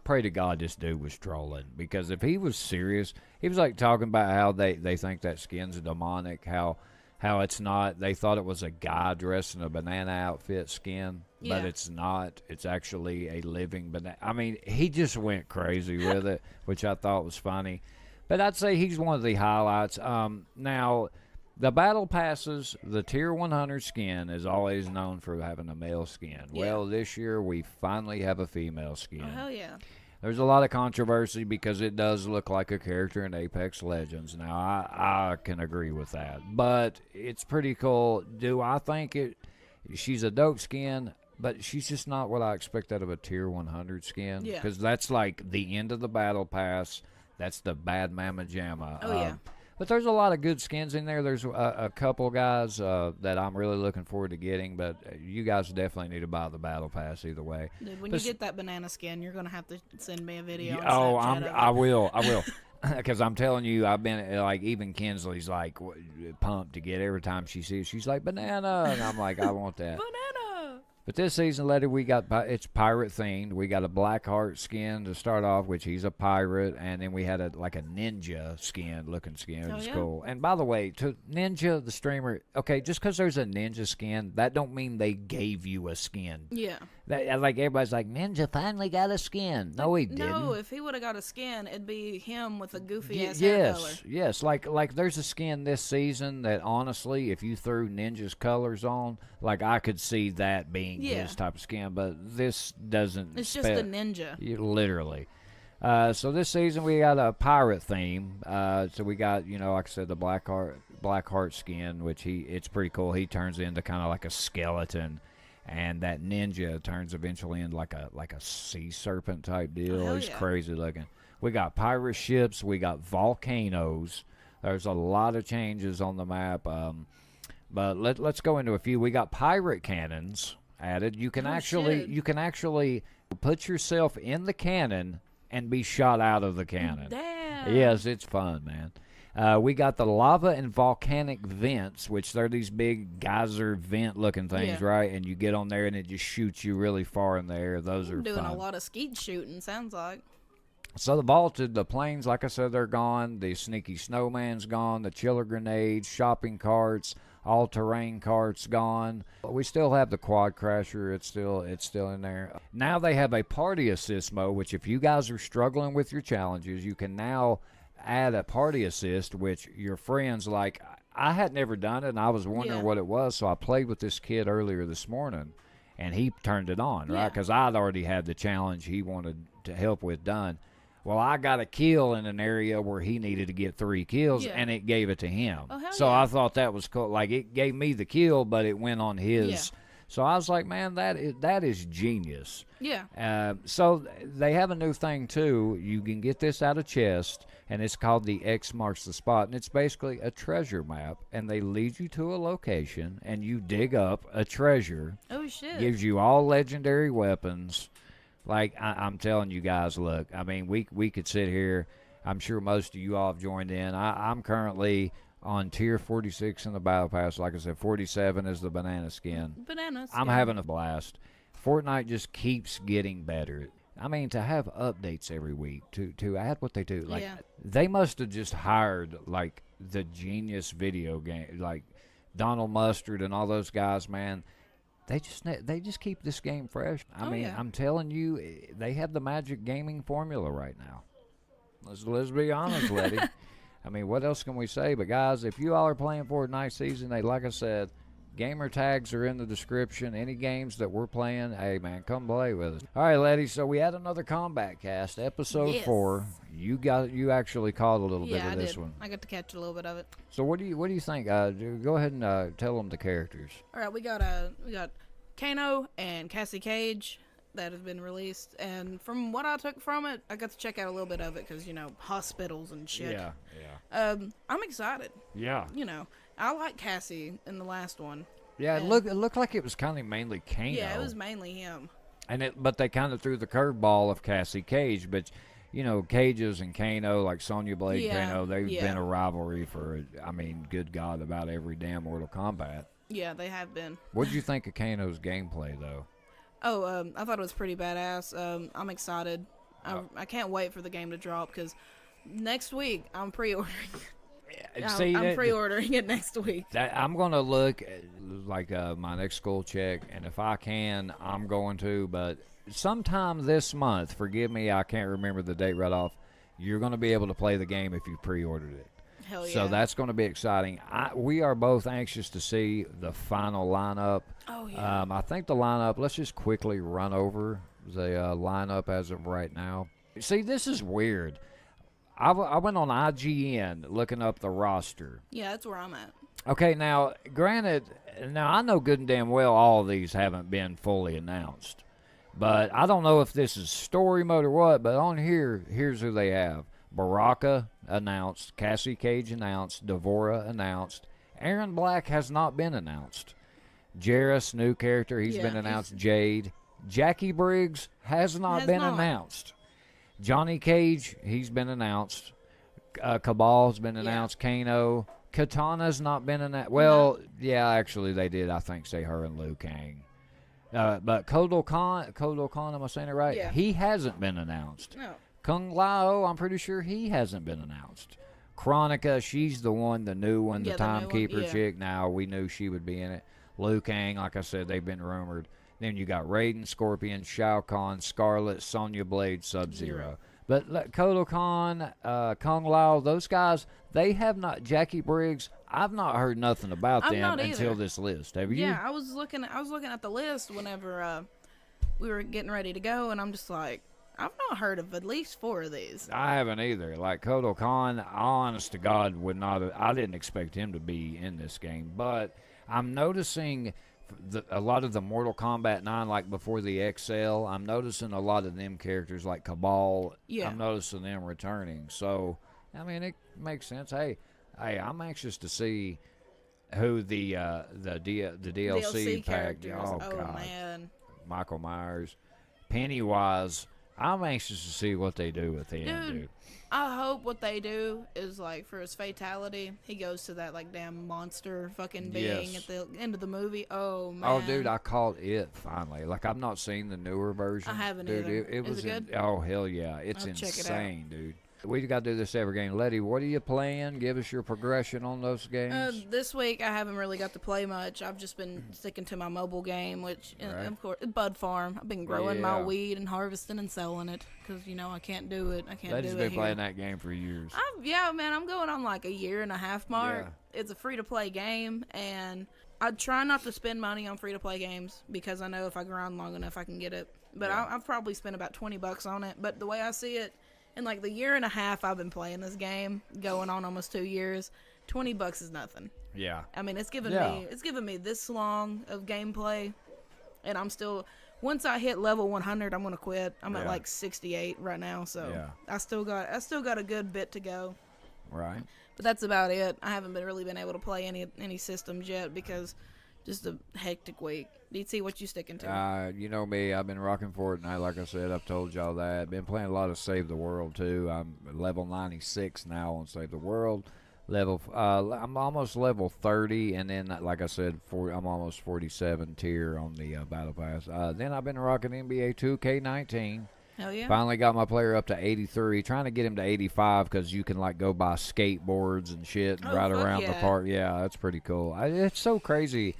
S1: pray to God this dude was trolling, because if he was serious, he was like talking about how they think that skin's demonic, how it's not. They thought it was a guy dressed in a banana outfit skin,
S2: Yeah.
S1: but it's not. It's actually a living banana. I mean, he just went crazy with it, which I thought was funny. But I'd say he's one of the highlights. Now, the Battle Passes, the Tier 100 skin is always known for having a male skin.
S2: Yeah.
S1: Well, this year we finally have a female skin.
S2: Oh, hell yeah.
S1: There's a lot of controversy because it does look like a character in Apex Legends. Now, I can agree with that. But it's pretty cool. Do I think she's a dope skin, but she's just not what I expect out of a Tier 100 skin.
S2: Yeah.
S1: Because that's like the end of the Battle Pass. That's the bad mamma jamma.
S2: Oh, yeah.
S1: But there's a lot of good skins in there. There's a couple guys that I'm really looking forward to getting, but you guys definitely need to buy the Battle Pass either way.
S2: Dude, when you get that banana skin, you're going to have to send me a video.
S1: Yeah,
S2: on Snapchat of it.
S1: I will. Because I'm telling you, I've been, like, even Kinsley's, like, pumped to get every time she sees it. She's like, banana. And I'm like, I want that.
S2: Banana!
S1: But this season, Lette, it's pirate themed. We got a Blackheart skin to start off, which he's a pirate, and then we had a ninja looking skin, which is cool. And by the way, to Ninja, the streamer, okay, just because there's a ninja skin, that don't mean they gave you a skin.
S2: Yeah.
S1: Like everybody's like, Ninja finally got a skin. No, he didn't.
S2: No, if he would have got a skin, it'd be him with a goofy ass hair color.
S1: Yes. Like there's a skin this season that honestly, if you threw Ninja's colors on, like I could see that being his type of skin, but this doesn't.
S2: It's just a ninja.
S1: Literally. So this season we got a pirate theme. So we got, like I said, the Blackheart skin, which it's pretty cool. He turns into kind of like a skeleton. and that ninja turns eventually into like a sea serpent type deal.
S2: hell
S1: He's
S2: yeah.
S1: crazy looking. We got pirate ships. We got volcanoes. There's a lot of changes on the map. But let's go into a few. We got pirate cannons added. You can actually put yourself in the cannon and be shot out of the cannon.
S2: Damn.
S1: Yes, it's fun, man. We got the lava and volcanic vents, which they're these big geyser vent looking things,
S2: Yeah.
S1: right? And you get on there and it just shoots you really far in the air. Those are
S2: Doing
S1: fun.
S2: a lot of skeet shooting, sounds like.
S1: So the planes, like I said, they're gone. The sneaky snowman's gone. The chiller grenades, shopping carts, all-terrain carts gone. We still have the quad crasher. It's still in there. Now they have a party assist mode, which if you guys are struggling with your challenges, you can now add a party assist, which your friends like. I had never done it, and I was wondering what it was, so I played with this kid earlier this morning, and he turned it on, right?
S2: Yeah.
S1: Because I'd already had the challenge he wanted to help with done. Well, I got a kill in an area where he needed to get 3 kills,
S2: Yeah.
S1: and it gave it to him.
S2: Oh, hell
S1: So
S2: yeah.
S1: I thought that was cool. Like, it gave me the kill, but it went on his.
S2: Yeah.
S1: So I was like, man, that is genius.
S2: Yeah.
S1: So they have a new thing, too. You can get this out of chest, and it's called the X marks the spot, and it's basically a treasure map, and they lead you to a location, and you dig up a treasure.
S2: Oh, shit.
S1: Gives you all legendary weapons. Like, I'm telling you guys, look, I mean, we could sit here. I'm sure most of you all have joined in. I'm currently on tier 46 in the battle pass. Like I said, 47 is the banana skin.
S2: Bananas.
S1: I'm
S2: yeah.
S1: having a blast. Fortnite just keeps getting better. I mean, to have updates every week, to add what they do. Like,
S2: Yeah.
S1: they must have just hired, like, the genius video game, like Donald Mustard and all those guys, man. They just keep this game fresh. I mean,
S2: yeah.
S1: I'm telling you, they have the magic gaming formula right now. Let's be honest, Letty. I mean, what else can we say? But guys, if you all are playing Fortnite season 8, like I said, gamer tags are in the description. Any games that we're playing, hey man, come play with us. All right, Letty. So we had another combat cast, episode
S2: Yes.
S1: 4. You actually caught a little bit
S2: Yeah,
S1: of
S2: I
S1: this
S2: did.
S1: one.
S2: I got to catch a little bit of it.
S1: So what do you think? Go ahead and tell them the characters.
S2: All right, we got Kano and Cassie Cage that have been released, and from what I took from it, I got to check out a little bit of it because hospitals and shit.
S1: Yeah.
S2: I'm excited.
S1: Yeah.
S2: I like Cassie in the last one.
S1: Yeah,
S2: And-
S1: it looked like it was kind of mainly Kano.
S2: Yeah, it was mainly him.
S1: But they kind of threw the curveball of Cassie Cage. But Cages and Kano, like Sonya Blade,
S2: Yeah,
S1: Kano, they've
S2: yeah.
S1: been a rivalry for, I mean, good God, about every damn Mortal Kombat.
S2: Yeah, they have been.
S1: What did you think of Kano's gameplay, though?
S2: Oh, I thought it was pretty badass. I'm excited. I can't wait for the game to drop because next week I'm pre-ordering. I'm pre-ordering it next week.
S1: I'm going to look at, like, my next school check, and if I can, I'm going to. But sometime this month, forgive me, I can't remember the date right off, you're going to be able to play the game if you pre-ordered it.
S2: Hell yeah.
S1: So that's going to be exciting. We are both anxious to see the final lineup.
S2: Oh, yeah.
S1: I think the lineup, let's just quickly run over the lineup as of right now. See, this is weird. I went on IGN looking up the roster.
S2: Yeah, that's where I'm at.
S1: Okay, now, granted, I know good and damn well all of these haven't been fully announced. But I don't know if this is story mode or what, but on here, here's who they have. Baraka announced, Cassie Cage announced, Devora announced. Aaron Black has not been announced. Jarrus, new character, he's been announced. Jade. Jackie Briggs has not been announced. Johnny Cage, he's been announced. Cabal's been announced. Kano. Katana's not been announced. Well, yeah, actually they did, I think, say her and Liu Kang. But Kodo Khan, am I saying it right?
S2: Yeah.
S1: He hasn't been announced.
S2: No.
S1: Kung Lao, I'm pretty sure he hasn't been announced. Chronica, she's the one, the new one,
S2: Yeah,
S1: the
S2: the new one,
S1: timekeeper
S2: yeah.
S1: chick. Now, we knew she would be in it. Liu Kang, like I said, they've been rumored. Then you got Raiden, Scorpion, Shao Kahn, Scarlet, Sonya Blade, Sub-Zero. But Kodo Khan, Kung Lao, those guys, they have not. Jackie Briggs, I've not heard nothing about
S2: I've
S1: them
S2: not
S1: until
S2: either.
S1: this list. Have you?
S2: Yeah, I was looking at the list whenever we were getting ready to go, and I'm just like, I've not heard of at least 4 of these.
S1: I haven't either. Like Kodo Khan, honest to God, would not have, I didn't expect him to be in this game. But I'm noticing a lot of the Mortal Kombat 9, like before the XL, I'm noticing a lot of them characters like Cabal.
S2: Yeah.
S1: I'm noticing them returning. So, I mean, it makes sense. Hey, I'm anxious to see who the DLC pack.
S2: characters.
S1: Oh,
S2: Oh,
S1: God.
S2: man.
S1: Michael Myers, Pennywise. I'm anxious to see what they do with him, dude.
S2: I hope what they do is, like, for his fatality, he goes to that, like, damn monster fucking being at the end of the movie. Oh, man.
S1: Oh, dude, I called it finally. Like, I've not seen the newer version.
S2: I haven't
S1: dude,
S2: either.
S1: It was
S2: Is it good?
S1: oh, hell yeah. It's
S2: I'll check it
S1: insane, dude. We got to do this every game. Letty, what are you playing? Give us your progression on those games.
S2: This week, I haven't really got to play much. I've just been sticking to my mobile game, which,
S1: Right.
S2: of course, Bud Farm. I've been growing my
S1: Yeah.
S2: weed and harvesting and selling it because, you know, I can't do it. I can't
S1: Letty's
S2: do
S1: been
S2: it here.
S1: playing that game for years.
S2: Yeah, man, I'm going on like a year and a half mark.
S1: Yeah.
S2: It's a free-to-play game, and I try not to spend money on free-to-play games because I know if I grind long enough, I can get it. But
S1: Yeah.
S2: I've probably spent about $20 on it. But the way I see it, in like the year and a half I've been playing this game, going on almost 2 years, $20 is nothing.
S1: Yeah.
S2: I mean, it's given me this long of gameplay, and I'm still. Once I hit level 100, I'm gonna quit. I'm at
S1: Yeah.
S2: like 68 right now, so
S1: Yeah.
S2: I still got a good bit to go.
S1: Right.
S2: But that's about it. I haven't really been able to play any systems yet because just a hectic week. DC, what you sticking to?
S1: You know me, I've been rocking Fortnite, like I said, I've told y'all that. Been playing a lot of Save the World, too. I'm level 96 now on Save the World. I'm almost level 30, and then, like I said, I'm almost 47 tier on the Battle Pass. Then I've been rocking NBA 2K19.
S2: Hell yeah.
S1: Finally got my player up to 83, trying to get him to 85 because you can, like, go buy skateboards and shit and ride
S2: fuck
S1: around the
S2: yeah.
S1: park. Yeah, that's pretty cool. It's so crazy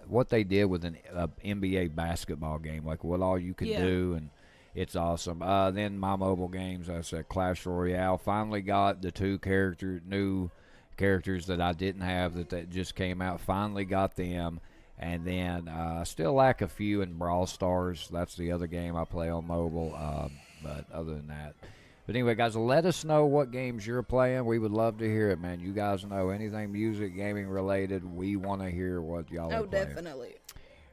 S1: what they did with an NBA basketball game, like what all you can do, and it's awesome. Then my mobile games, I said Clash Royale. Finally got the new characters that I didn't have that just came out. Finally got them, and then I still lack a few in Brawl Stars. That's the other game I play on mobile. But other than that. But anyway, guys, let us know what games you're playing. We would love to hear it, man. You guys know anything music, gaming related, we want to hear what y'all are playing.
S2: Definitely.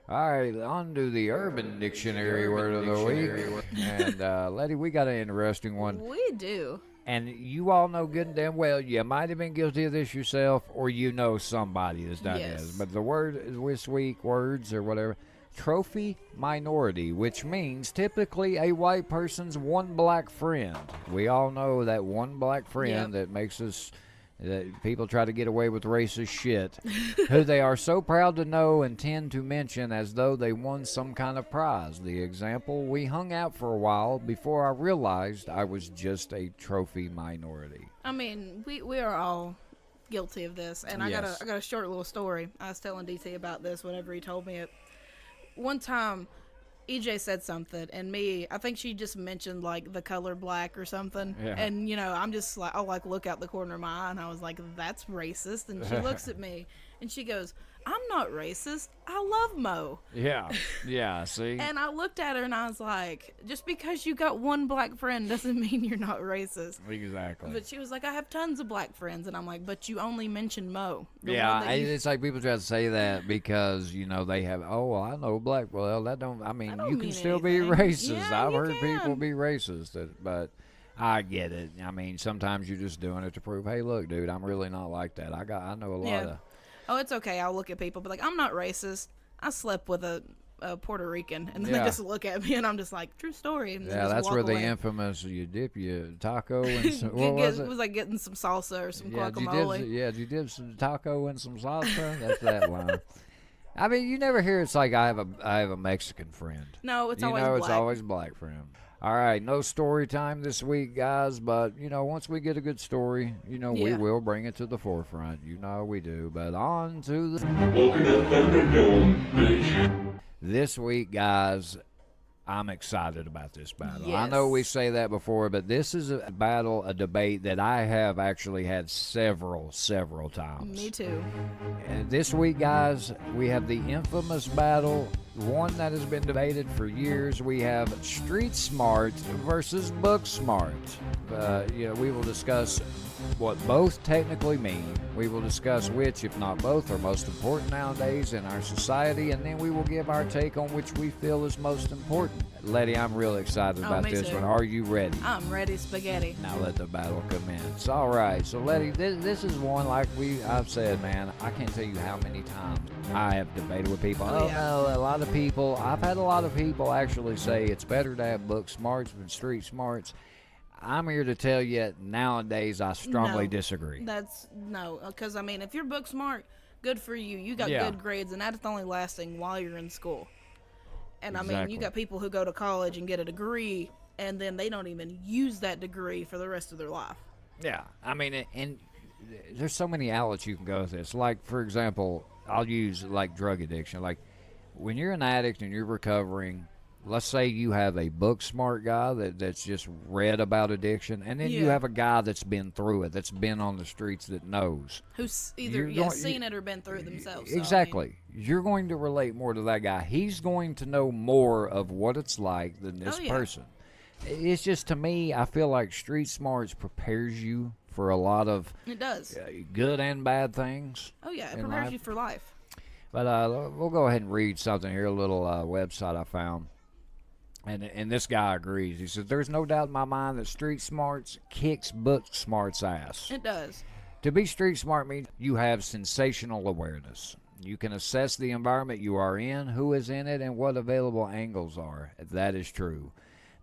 S1: All right, on to the Urban Dictionary word of the week. And, Letty, we got an interesting one.
S2: We do.
S1: And you all know good and damn well you might have been guilty of this yourself or you know somebody that's done
S2: Yes.
S1: this. But the word this week, words or whatever, trophy minority, which means typically a white person's one black friend. We all know that one black friend that makes us, that people try to get away with racist shit, who they are so proud to know and tend to mention as though they won some kind of prize. The example, we hung out for a while before I realized I was just a trophy minority.
S2: I mean, we are all guilty of this, and I
S1: Yes.
S2: got a short little story. I was telling DT about this whenever he told me it. One time, EJ said something, and I think she just mentioned like the color black or something,
S1: Yeah.
S2: and I'm just like, I'll like look out the corner of my eye, and I was like, that's racist, and she looks at me, and she goes, I'm not racist, I love Mo.
S1: Yeah, see?
S2: And I looked at her and I was like, just because you got one black friend doesn't mean you're not racist.
S1: Exactly.
S2: But she was like, I have tons of black friends. And I'm like, but you only mentioned Mo. The one
S1: Yeah,
S2: that you-
S1: it's like people try to say that because, they have, well, I know black. Well, that don't,
S2: That
S1: you
S2: don't
S1: can
S2: mean
S1: still be
S2: anything.
S1: racist.
S2: Yeah,
S1: I've
S2: you
S1: heard people
S2: can.
S1: be racist, but I get it. I mean, sometimes you're just doing it to prove, hey, look, dude, I'm really not like that. I know a lot of.
S2: Oh, it's okay. I'll look at people, but like, I'm not racist. I slept with a Puerto Rican, and then
S1: Yeah.
S2: they just look at me, and I'm just like, true story. And then
S1: Yeah,
S2: just
S1: that's
S2: walk
S1: where the
S2: away.
S1: infamous you dip your taco and some, what was
S2: It
S1: it?
S2: was like getting some salsa or some
S1: Yeah,
S2: guacamole.
S1: you did some taco and some salsa. That's that line. I mean, you never hear it's like I have a Mexican friend.
S2: No, it's
S1: You
S2: always
S1: know,
S2: black.
S1: it's always black friend. All right, no story time this week, guys. But once we get a good story, we
S2: Yeah.
S1: will bring it to the forefront. You know we do. But on to the
S3: Welcome to Thunderdome, bitch.
S1: this week, guys. I'm excited about this battle. I
S2: Yes.
S1: know we say that before, but this is a battle, a debate that I have actually had several times.
S2: Me too.
S1: And this week, guys, we have the infamous battle, one that has been debated for years. We have Street Smart versus Book Smart. we will discuss what both technically mean. We will discuss which, if not both, are most important nowadays in our society, and then we will give our take on which we feel is most important. Letty, I'm really excited about
S2: me
S1: this
S2: too.
S1: one. Are you ready?
S2: I'm ready, spaghetti.
S1: Now let the battle commence. All right, so Letty, this is one like I've said, man. I can't tell you how many times I have debated with people.
S2: Oh,
S1: Oh
S2: yeah.
S1: no, a lot of people. I've had a lot of people actually say it's better to have book smarts than street smarts. I'm here to tell you nowadays I strongly
S2: No.
S1: disagree.
S2: That's no, because I mean, if you're book smart, good for you. You got
S1: Yeah.
S2: good grades, and that's only lasting while you're in school. And I mean,
S1: Exactly.
S2: you got people who go to college and get a degree, and then they don't even use that degree for the rest of their life.
S1: Yeah, I mean, and there's so many outlets you can go with this. Like, for example, I'll use like drug addiction. Like, when you're an addict and you're recovering, let's say you have a book smart guy that's just read about addiction, and then you
S2: Yeah.
S1: have a guy that's been through it, that's been on the streets, that knows.
S2: Who's either
S1: You're going-
S2: seen it or been through it themselves. So, I mean,
S1: Exactly. You're going to relate more to that guy. He's going to know more of what it's like than this
S2: Oh, yeah.
S1: person. It's just, to me, I feel like street smarts prepares you for a lot of
S2: it does.
S1: good and bad things.
S2: Oh yeah, it
S1: in
S2: prepares
S1: life.
S2: you for life.
S1: But we'll go ahead and read something here, a little website I found. And this guy agrees. He says, there's no doubt in my mind that street smarts kicks book smarts ass.
S2: It does.
S1: To be street smart means you have sensational awareness. You can assess the environment you are in, who is in it, and what available angles are. That is true.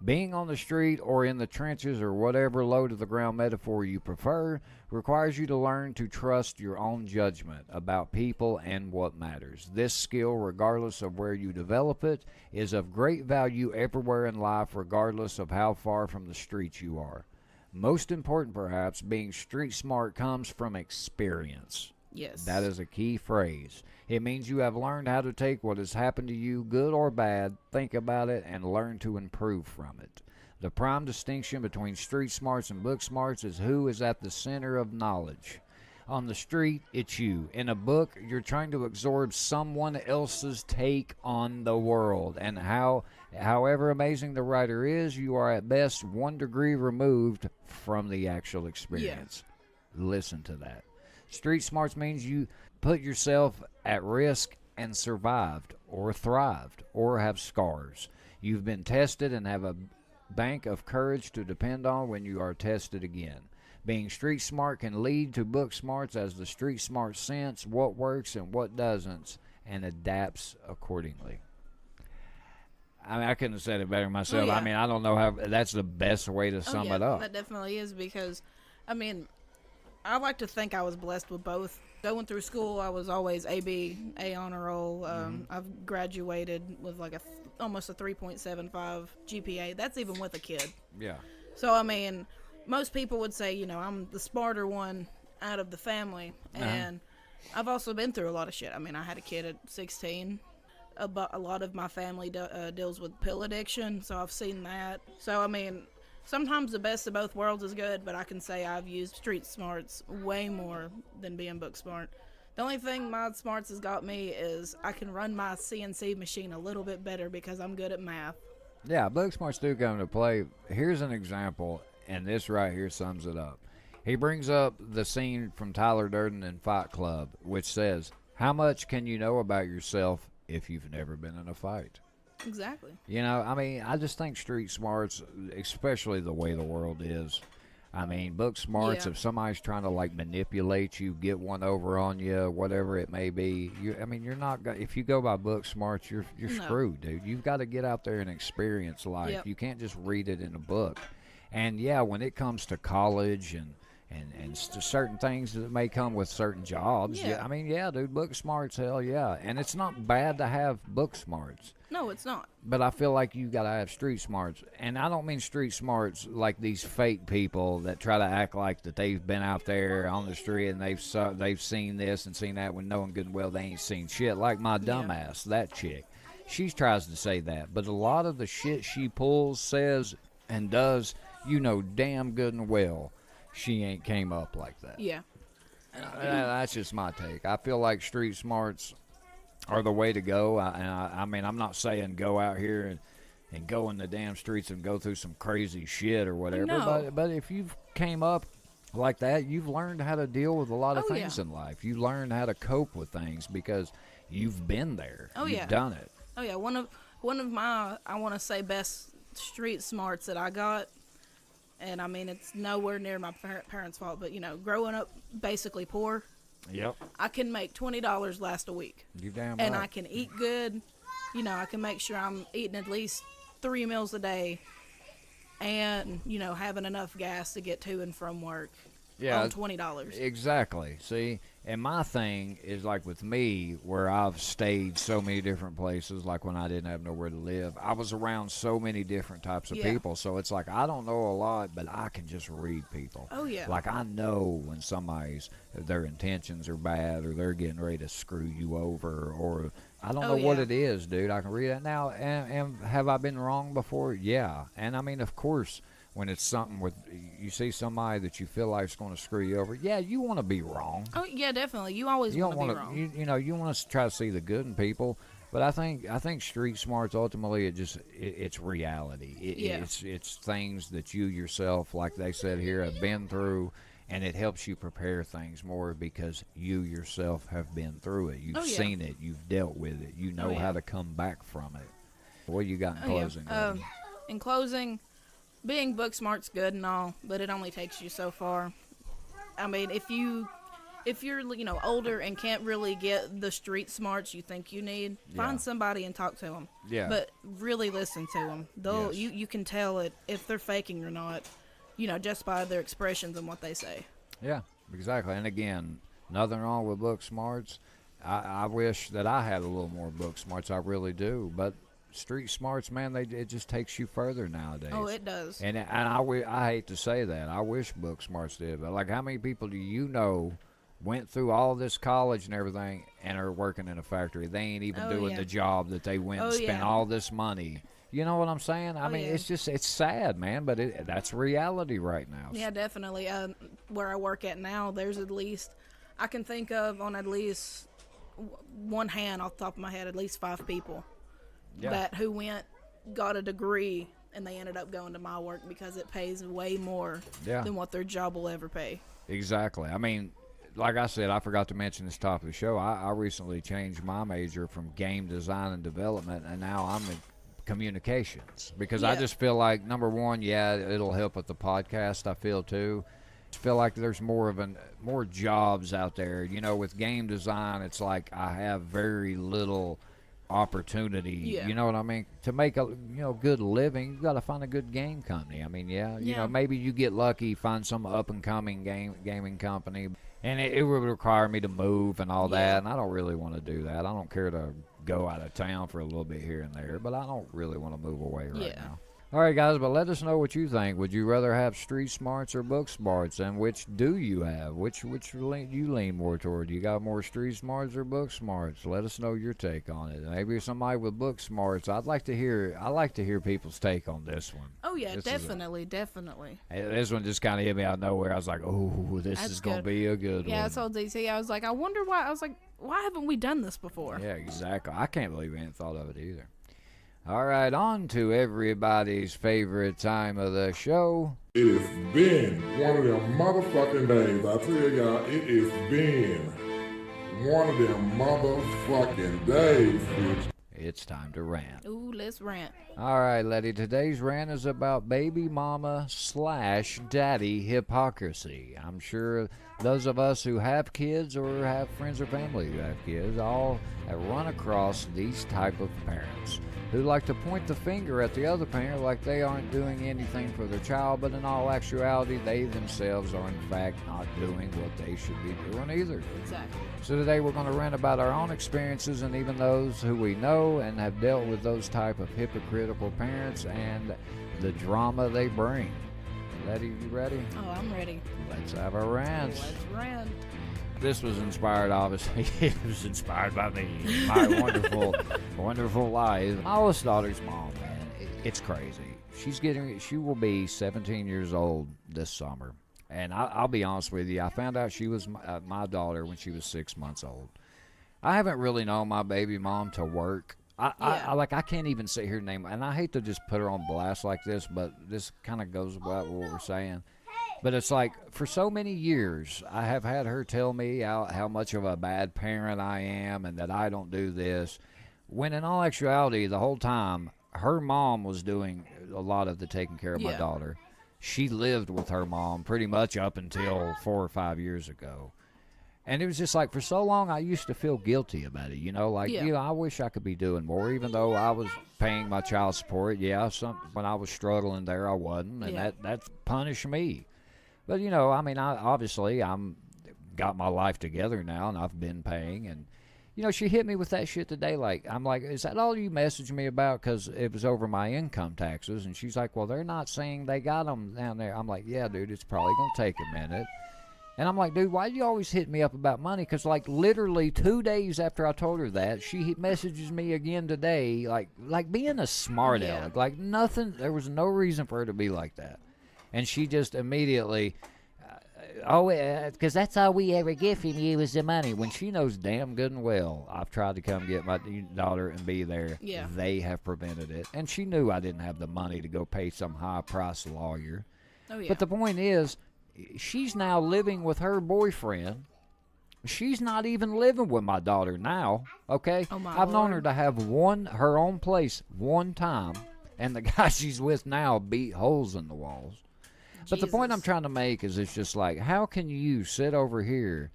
S1: Being on the street or in the trenches or whatever low to the ground metaphor you prefer requires you to learn to trust your own judgment about people and what matters. This skill, regardless of where you develop it, is of great value everywhere in life, regardless of how far from the streets you are. Most important, perhaps, being street smart comes from experience.
S2: Yes.
S1: That is a key phrase. It means you have learned how to take what has happened to you, good or bad, think about it, and learn to improve from it. The prime distinction between street smarts and book smarts is who is at the center of knowledge. On the street, it's you. In a book, you're trying to absorb someone else's take on the world. And however amazing the writer is, you are at best 1 degree removed from the actual experience. Listen to that. Street smarts means you put yourself at risk and survived or thrived or have scars. You've been tested and have a bank of courage to depend on when you are tested again. Being street smart can lead to book smarts as the street smart sense what works and what doesn't and adapts accordingly. I mean, I couldn't have said it better myself.
S2: Oh, yeah.
S1: I mean, I don't know how that's the best way to sum it up.
S2: That definitely is because, I mean, I like to think I was blessed with both. Going through school, I was always A honor roll. I've graduated with like almost a 3.75 GPA. That's even with a kid.
S1: Yeah.
S2: So, I mean, most people would say, I'm the smarter one out of the family. And I've also been through a lot of shit. I mean, I had a kid at 16. A lot of my family deals with pill addiction, so I've seen that. So, I mean, sometimes the best of both worlds is good, but I can say I've used street smarts way more than being book smart. The only thing my smarts has got me is I can run my CNC machine a little bit better because I'm good at math.
S1: Yeah, book smarts do come into play. Here's an example, and this right here sums it up. He brings up the scene from Tyler Durden in Fight Club, which says, how much can you know about yourself if you've never been in a fight?
S2: Exactly.
S1: I mean, I just think street smarts, especially the way the world is. I mean, book smarts,
S2: Yeah.
S1: if somebody's trying to, like, manipulate you, get one over on you, whatever it may be, you're not, if you go by book smarts, you're
S2: No.
S1: screwed, dude. You've got to get out there and experience life.
S2: Yep.
S1: You can't just read it in a book. And, yeah, when it comes to college and certain things that may come with certain jobs.
S2: Yeah.
S1: I mean, yeah, dude, book smarts, hell yeah. And it's not bad to have book smarts.
S2: No, it's not.
S1: But I feel like you got to have street smarts. And I don't mean street smarts like these fake people that try to act like that they've been out there on the street and they've seen this and seen that when knowing good and well they ain't seen shit. Like my dumbass, that chick. She tries to say that. But a lot of the shit she pulls, says, and does, damn good and well she ain't came up like that.
S2: Yeah.
S1: That's just my take. I feel like street smarts are the way to go. I mean, I'm not saying go out here and go in the damn streets and go through some crazy shit or whatever.
S2: No.
S1: But if you've came up like that, you've learned how to deal with a lot of
S2: Oh,
S1: things
S2: yeah.
S1: in life. You learned how to cope with things because you've been there.
S2: Oh,
S1: You've
S2: yeah.
S1: done it.
S2: Oh yeah, one of my, I want to say, best street smarts that I got, and I mean it's nowhere near my parents' fault, but growing up basically poor,
S1: Yep.
S2: I can make $20 last a week,
S1: You damn
S2: and
S1: right.
S2: I can eat good. I can make sure I'm eating at least 3 meals a day, and having enough gas to get to and from work.
S1: Yeah,
S2: On $20.
S1: exactly. See, and my thing is like with me, where I've stayed so many different places, like when I didn't have nowhere to live, I was around so many different types of
S2: Yeah.
S1: people. So it's like I don't know a lot, but I can just read people.
S2: Oh yeah.
S1: Like I know when somebody's their intentions are bad, or they're getting ready to screw you over, or I don't know what
S2: yeah.
S1: it is, dude. I can read it now. And have I been wrong before? Yeah. And I mean, of course, when it's something with you see somebody that you feel like is going to screw you over, yeah, you want to be wrong.
S2: Oh yeah, definitely. You always
S1: You
S2: want
S1: don't
S2: to be
S1: want
S2: wrong.
S1: to, you want to try to see the good in people. But I think street smarts ultimately it's reality.
S2: Yeah.
S1: It's things that you yourself, like they said here, have been through, and it helps you prepare things more because you yourself have been through it. You've
S2: Oh, yeah.
S1: seen it. You've dealt with it. You know
S2: yeah.
S1: how to come back from it. What you got in
S2: Oh, yeah.
S1: closing? Lady?
S2: In closing, being book smart's good and all, but it only takes you so far. I mean, if you're older and can't really get the street smarts you think you need,
S1: Yeah.
S2: find somebody and talk to them.
S1: Yeah.
S2: But really listen to them. They'll
S1: Yes.
S2: you can tell it if they're faking or not, just by their expressions and what they say.
S1: Yeah, exactly. And again, nothing wrong with book smarts. I wish that I had a little more book smarts. I really do. But street smarts, man, it just takes you further nowadays.
S2: Oh, it does.
S1: And I hate to say that. I wish book smarts did. But like, how many people do you know went through all this college and everything and are working in a factory? They ain't even
S2: Oh,
S1: doing
S2: yeah.
S1: the job that they went and
S2: Oh,
S1: spent
S2: yeah.
S1: all this money. You know what I'm saying? I
S2: Oh,
S1: mean,
S2: yeah.
S1: it's sad, man. But that's reality right now.
S2: Yeah, definitely. Where I work at now, there's at least, I can think of on at least one hand off the top of my head, at least 5 people
S1: Yeah.
S2: who got a degree, and they ended up going to my work because it pays way more
S1: Yeah.
S2: than what their job will ever pay.
S1: Exactly. I mean, like I said, I forgot to mention this top of the show. I recently changed my major from game design and development, and now I'm in communications because I
S2: Yeah.
S1: just feel like, number one, yeah, it'll help with the podcast. I feel too. I feel like there's more jobs out there. With game design, it's like I have very little opportunity.
S2: Yeah.
S1: You know what I mean? To make a good living, you got to find a good game company. I mean,
S2: Yeah.
S1: maybe you get lucky, find some up and coming gaming company, and it would require me to move and all that,
S2: Yeah.
S1: and I don't really want to do that. I don't care to go out of town for a little bit here and there, but I don't really want to move away right
S2: Yeah.
S1: now. All right, guys, but let us know what you think. Would you rather have street smarts or book smarts, and which do you have? Which you lean more toward? You got more street smarts or book smarts? Let us know your take on it. Maybe somebody with book smarts. I like to hear people's take on this one.
S2: Oh yeah,
S1: This is
S2: definitely.
S1: This one just kind of hit me out of nowhere. I was like, oh, this
S2: That's
S1: is going to
S2: good.
S1: be a good
S2: Yeah, I
S1: one.
S2: told DC, I was like, I wonder why. I was like, why haven't we done this before?
S1: Yeah, exactly. I can't believe we hadn't thought of it either. All right, on to everybody's favorite time of the show.
S3: It has been one of them motherfucking days. I tell y'all, it has been one of them motherfucking days, bitch.
S1: It's time to rant.
S2: Ooh, let's rant.
S1: All right, Letty, today's rant is about baby mama / daddy hypocrisy. I'm sure those of us who have kids or have friends or family who have kids all have run across these type of parents who like to point the finger at the other parent like they aren't doing anything for their child, but in all actuality, they themselves are in fact not doing what they should be doing either.
S2: Exactly.
S1: So today we're going to rant about our own experiences and even those who we know and have dealt with those type of hypocritical parents and the drama they bring. Letty, you ready?
S2: Oh, I'm ready.
S1: Let's have our rants.
S2: Let's rant.
S1: This was inspired, obviously. It was inspired by me, my wonderful life. My oldest daughter's mom, man, it's crazy. She will be 17 years old this summer. And I'll be honest with you, I found out she was my daughter when she was 6 months old. I haven't really known my baby mom to work I can't even sit here and name, and I hate to just put her on blast like this, but this kind of goes about what we're saying. But it's like for so many years, I have had her tell me how much of a bad parent I am and that I don't do this. When in all actuality, the whole time, her mom was doing a lot of the taking care of my daughter. She lived with her mom pretty much up until 4 or 5 years ago. And it was just like for so long I used to feel guilty about it, I wish I could be doing more, even though I was paying my child support. Yeah, when I was struggling there, I wasn't, and that punished me. But I'm got my life together now, and I've been paying. And she hit me with that shit today. Like I'm like, is that all you messaged me about? Because it was over my income taxes. And she's like, well, they're not saying they got them down there. I'm like, yeah, dude, it's probably gonna take a minute. And I'm like, dude, why do you always hit me up about money? Because, like, literally 2 days after I told her that, she messages me again today, like being a smart aleck. Like, nothing, there was no reason for her to be like that. And she just immediately, because that's all we ever get from you is the money. When she knows damn good and well I've tried to come get my daughter and be there.
S2: Yeah.
S1: They have prevented it. And she knew I didn't have the money to go pay some high-priced lawyer.
S2: Oh, yeah.
S1: But the point is, she's now living with her boyfriend. She's not even living with my daughter now, okay?
S2: Oh, my
S1: I've known
S2: Lord.
S1: her to have her own place one time, and the guy she's with now beat holes in the walls. But the point I'm trying to make is it's just like, how can you sit over here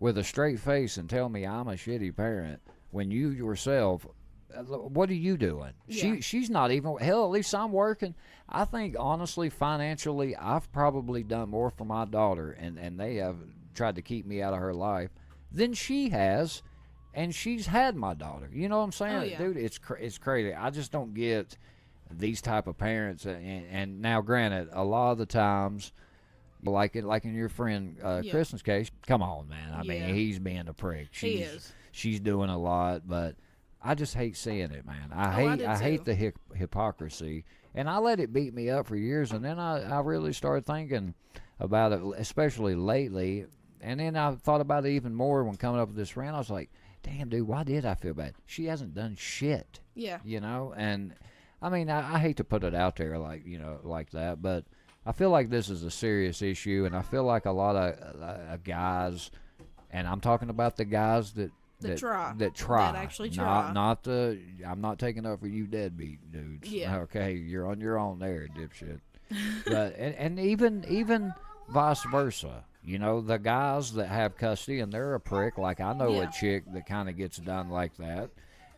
S1: with a straight face and tell me I'm a shitty parent when you yourself, what are you doing?
S2: Yeah.
S1: She's not even, hell, at least I'm working. I think, honestly, financially, I've probably done more for my daughter, and they have tried to keep me out of her life, than she has, and she's had my daughter. You know what I'm saying?
S2: Oh, yeah.
S1: Dude, it's crazy. I just don't get these type of parents. And now, granted, a lot of the times, like in your friend Kristen's case, come on, man. I mean, he's being a prick.
S2: He is.
S1: She's doing a lot, but I just hate seeing it, man. I hate the hypocrisy, and I let it beat me up for years, and then I really started thinking about it, especially lately, and then I thought about it even more when coming up with this rant. I was like, damn, dude, why did I feel bad? She hasn't done shit.
S2: Yeah.
S1: And I mean, I hate to put it out there like that, but I feel like this is a serious issue, and I feel like a lot of guys, and I'm talking about the guys that try.
S2: That actually try.
S1: Not I'm not taking up for you deadbeat dudes.
S2: Yeah.
S1: Okay, you're on your own there, dipshit. But and even vice versa. The guys that have custody and they're a prick. Like I know a chick that kind of gets done like that,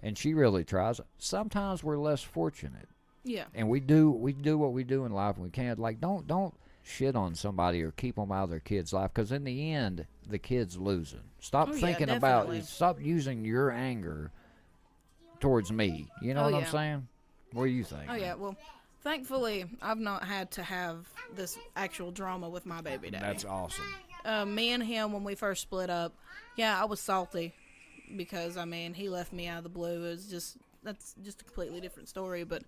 S1: and she really tries. Sometimes we're less fortunate.
S2: Yeah.
S1: And we do what we do in life, and we can't don't shit on somebody or keep them out of their kid's life, because in the end the kid's losing. Stop thinking about it. Stop using your anger towards me. You know what I'm saying? What do you think?
S2: Oh yeah, well, thankfully I've not had to have this actual drama with my baby daddy.
S1: That's awesome.
S2: Me and him, when we first split up, I was salty because he left me out of the blue. That's just a completely different story. But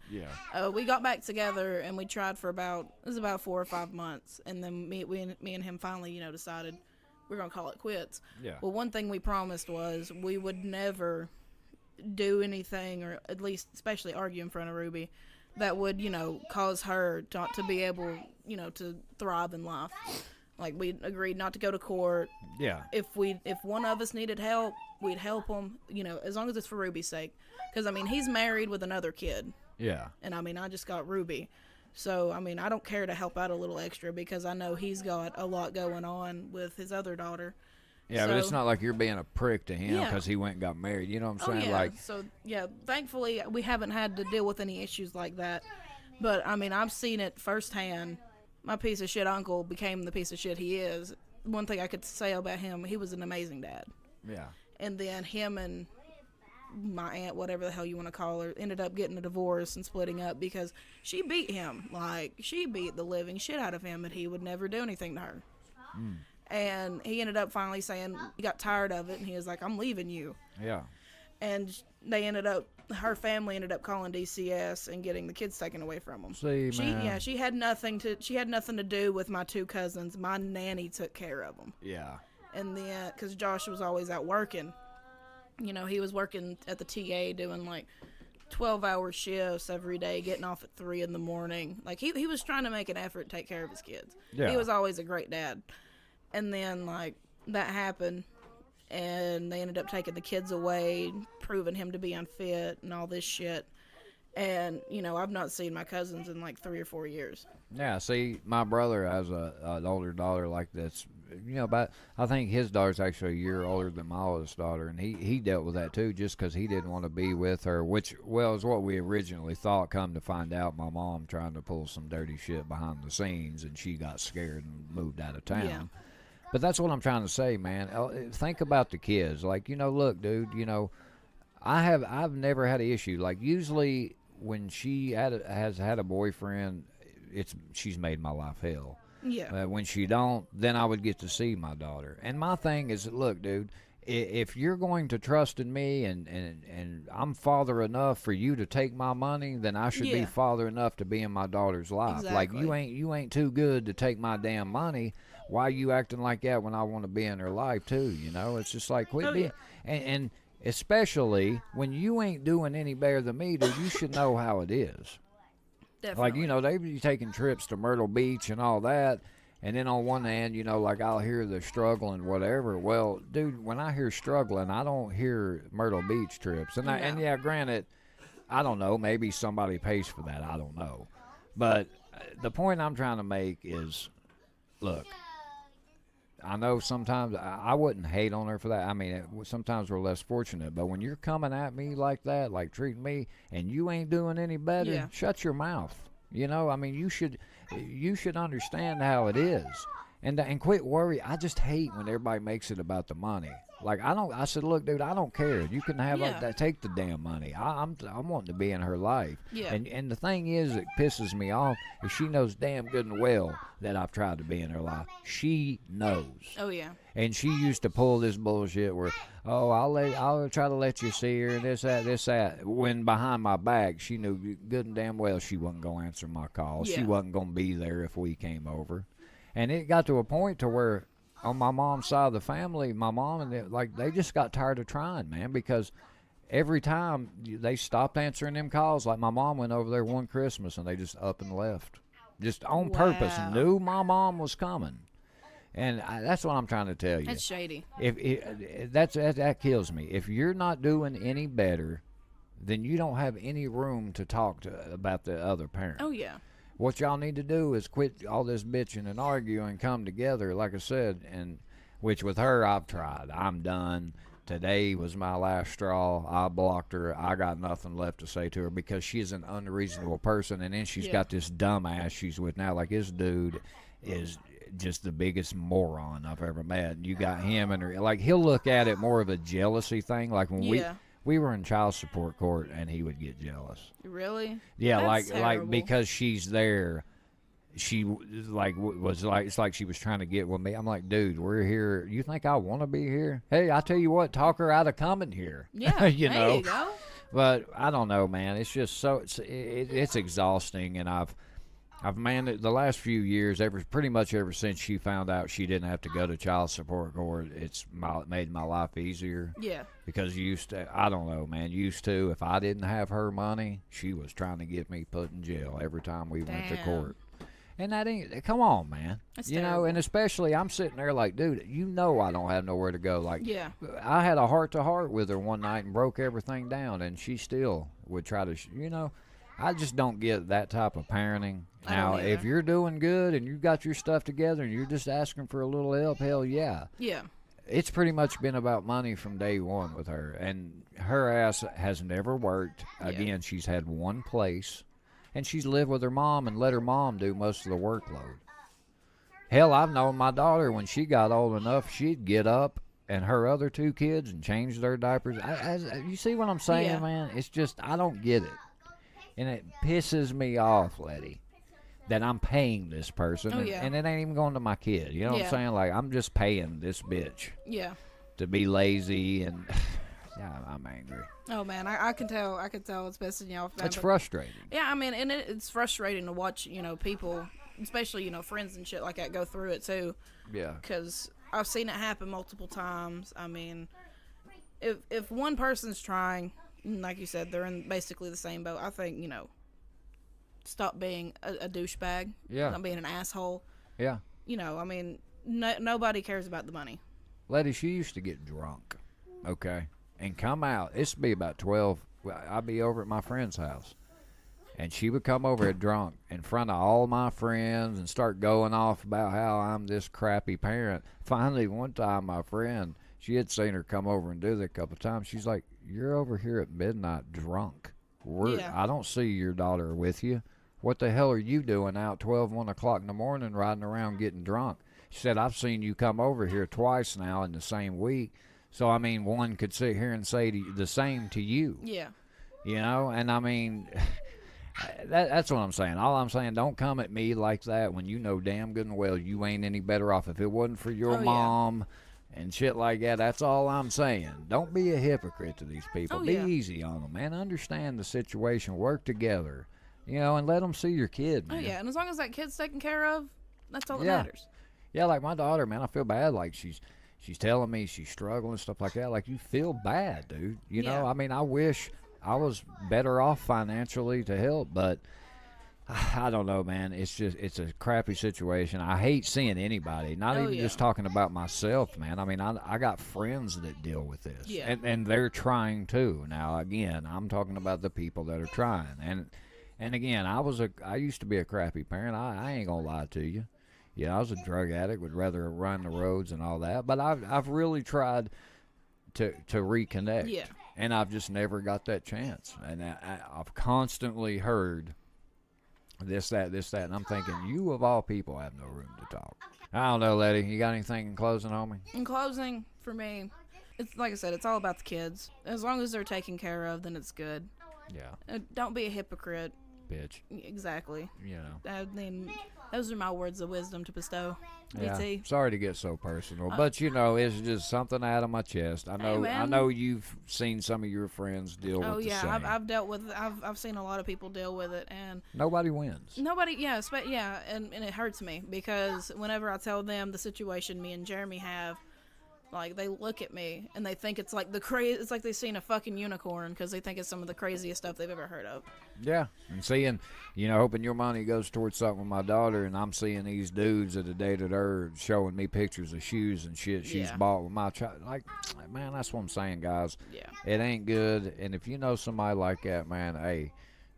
S2: we got back together and we tried for about 4 or 5 months, and then me and him finally decided we're gonna call it quits.
S1: Yeah.
S2: Well, one thing we promised was we would never do anything, or at least especially argue in front of Ruby, that would cause her not to be able to thrive in life. Like, we agreed not to go to court.
S1: Yeah.
S2: If one of us needed help, we'd help him, as long as it's for Ruby's sake. Because, he's married with another kid.
S1: Yeah.
S2: And, I just got Ruby. So, I don't care to help out a little extra because I know he's got a lot going on with his other daughter.
S1: Yeah, but it's not like you're being a prick to him because he went and got married. You know what I'm saying? Like,
S2: so, thankfully, we haven't had to deal with any issues like that. But, I've seen it firsthand. My piece of shit uncle became the piece of shit he is. One thing I could say about him, he was an amazing dad.
S1: Yeah.
S2: And then him and my aunt, whatever the hell you want to call her, ended up getting a divorce and splitting up because she beat him. Like, she beat the living shit out of him, and he would never do anything to her. And he ended up finally saying he got tired of it, and he was like, I'm leaving you.
S1: Yeah.
S2: And her family ended up calling DCS and getting the kids taken away from them.
S1: See, man.
S2: She had nothing to do with my 2 cousins. My nanny took care of them.
S1: Yeah.
S2: And then, because Josh was always out working, You know, he was working at the TA doing like 12-hour shifts every day, getting off at 3 in the morning. Like, he was trying to make an effort to take care of his kids.
S1: Yeah.
S2: He was always a great dad. And then, like, that happened, and they ended up taking the kids away, proving him to be unfit and all this shit. And, you know, I've not seen my cousins in like 3 or 4 years.
S1: Yeah, see, my brother has an older daughter like this. You know, but I think his daughter's actually a year older than my oldest daughter, and he dealt with that too, just because he didn't want to be with her, which, well, is what we originally thought. Come to find out, my mom trying to pull some dirty shit behind the scenes, and she got scared and moved out of town.
S2: Yeah.
S1: But that's what I'm trying to say, man. Think about the kids. Like, you know, look, dude, you know, I've never had an issue. Like, usually when she has had a boyfriend, she's made my life hell.
S2: Yeah.
S1: When she don't, then I would get to see my daughter. And my thing is, look, dude, if you're going to trust in me and I'm father enough for you to take my money, then I should be
S2: Yeah.
S1: father enough to be in my daughter's life. Like,
S2: Exactly.
S1: you ain't too good to take my damn money. Why you acting like that when I want to be in her life too? You know, it's just like quit being, and especially when you ain't doing any better than me, dude. You should know how it is.
S2: Definitely.
S1: Like, you know, they be taking trips to Myrtle Beach and all that. And then on one hand, you know, like I'll hear the struggle and whatever. Well, dude, when I hear struggling, I don't hear Myrtle Beach trips. And and yeah, granted, I don't know, maybe somebody pays for that. I don't know. But the point I'm trying to make is, look, I know sometimes I wouldn't hate on her for that. I mean, sometimes we're less fortunate. But when you're coming at me like that, like treating me, and you ain't doing any better, shut your mouth. You know, I mean, you should understand how it is, and quit worry. I just hate when everybody makes it about the money. Like, I said, look, dude, I don't care. You can have take the damn money. I'm wanting to be in her life.
S2: Yeah.
S1: And the thing is, that pisses me off is she knows damn good and well that I've tried to be in her life. She knows.
S2: Oh yeah.
S1: And she used to pull this bullshit where, oh, I'll try to let you see her and this that. When behind my back, she knew good and damn well she wasn't gonna answer my call.
S2: Yeah.
S1: She wasn't gonna be there if we came over. And it got to a point to where, on my mom's side of the family, my mom and they just got tired of trying, man, because every time they stopped answering them calls. Like, my mom went over there one Christmas and they just up and left, just on purpose. Knew my mom was coming. And that's what I'm trying to tell you.
S2: That's shady.
S1: That kills me. If you're not doing any better, then you don't have any room to talk about the other parent.
S2: Oh yeah.
S1: What y'all need to do is quit all this bitching and arguing and come together, like I said, and which with her I've tried. I'm done. Today was my last straw. I blocked her. I got nothing left to say to her because she's an unreasonable person, and then she's got this dumbass she's with now. Like, this dude is just the biggest moron I've ever met. And you got him and her, like, he'll look at it more of a jealousy thing. Like, when we were in child support court and he would get jealous.
S2: Really?
S1: Yeah,
S2: That's
S1: like
S2: terrible.
S1: because she's there, she was like, it's like she was trying to get with me. I'm like, dude, we're here. You think I want to be here? Hey, I tell you what, talk her out of coming here.
S2: Yeah.
S1: you know.
S2: There you go.
S1: But I don't know, man. It's just so it's exhausting, and I've managed the last few years, pretty much ever since she found out she didn't have to go to child support court. It's made my life easier.
S2: Yeah.
S1: Because I don't know, man. Used to, if I didn't have her money, she was trying to get me put in jail every time we went to court. And that ain't, come on, man.
S2: That's
S1: you
S2: terrible.
S1: know, and especially I'm sitting there like, dude, you know I don't have nowhere to go. Like,
S2: Yeah.
S1: I had a heart-to-heart with her one night and broke everything down, and she still would try to, you know, I just don't get that type of parenting.
S2: I
S1: Now,
S2: don't
S1: if
S2: either.
S1: you're doing good and you got your stuff together and you're just asking for a little help, hell yeah.
S2: Yeah.
S1: It's pretty much been about money from day one with her, and her ass has never worked. Again, she's had one place, and she's lived with her mom and let her mom do most of the workload. Hell, I've known my daughter, when she got old enough, she'd get up and her other two kids and change their diapers. You see what I'm saying, man? It's just, I don't get it. And it pisses me off, Letty, that I'm paying this person, and it ain't even going to my kid. You know what I'm saying? Like, I'm just paying this bitch to be lazy, and yeah, I'm angry.
S2: Oh man, I can tell. I can tell it's pissing you off.
S1: It's frustrating.
S2: Yeah, I mean, and it's frustrating to watch. You know, people, especially friends and shit like that, go through it too.
S1: Yeah.
S2: Because I've seen it happen multiple times. I mean, if one person's trying, like you said, they're in basically the same boat. I think, stop being a douchebag.
S1: Yeah.
S2: Stop being an asshole.
S1: Yeah.
S2: I mean, nobody cares about the money.
S1: Letty, she used to get drunk, okay, and come out. It's be about 12. I'd be over at my friend's house, and she would come over drunk in front of all my friends and start going off about how I'm this crappy parent. Finally, one time, my friend, she had seen her come over and do that a couple of times. She's like, "You're over here at midnight drunk. I don't see your daughter with you. What the hell are you doing out 12, 1 o'clock in the morning riding around getting drunk?" She said, "I've seen you come over here twice now in the same week. So, I mean, one could sit here and say the same to you."
S2: Yeah.
S1: And I mean, that's what I'm saying. All I'm saying, don't come at me like that when you know damn good and well you ain't any better off if it wasn't for your mom and shit like that. That's all I'm saying. Don't be a hypocrite to these people. Be easy on them, man. Understand the situation. Work together, and let them see your kid, man.
S2: Oh, yeah. And as long as that kid's taken care of, that's all that matters.
S1: Yeah, like my daughter, man, I feel bad. Like she's telling me she's struggling and stuff like that. Like, you feel bad, dude. You know, I mean, I wish I was better off financially to help, but I don't know, man. It's a crappy situation. I hate seeing anybody, not even just talking about myself, man. I mean, I got friends that deal with this, and they're trying too. Now, again, I'm talking about the people that are trying, and again, I used to be a crappy parent. I ain't gonna lie to you. I was a drug addict, would rather run the roads and all that. But I've really tried to reconnect.
S2: Yeah.
S1: And I've just never got that chance. And I've constantly heard this, that. And I'm thinking, you of all people have no room to talk. I don't know, Letty. You got anything in closing, homie?
S2: In closing, for me, it's like I said, it's all about the kids. As long as they're taken care of, then it's good.
S1: Yeah.
S2: Don't be a hypocrite.
S1: Bitch.
S2: Exactly.
S1: I
S2: mean, those are my words of wisdom to bestow.
S1: Yeah.
S2: BT.
S1: Sorry to get so personal, but it's just something out of my chest. I know you've seen some of your friends deal with the same.
S2: I've dealt with it. I've seen a lot of people deal with it, and
S1: nobody wins.
S2: And it hurts me because whenever I tell them the situation me and Jeremy have, like, they look at me and they think it's like it's like they've seen a fucking unicorn because they think it's some of the craziest stuff they've ever heard of.
S1: Yeah, and seeing, hoping your money goes towards something with my daughter, and I'm seeing these dudes that have dated her showing me pictures of shoes and shit she's bought with my child. Like, man, that's what I'm saying, guys.
S2: Yeah.
S1: It ain't good, and if you know somebody like that, man,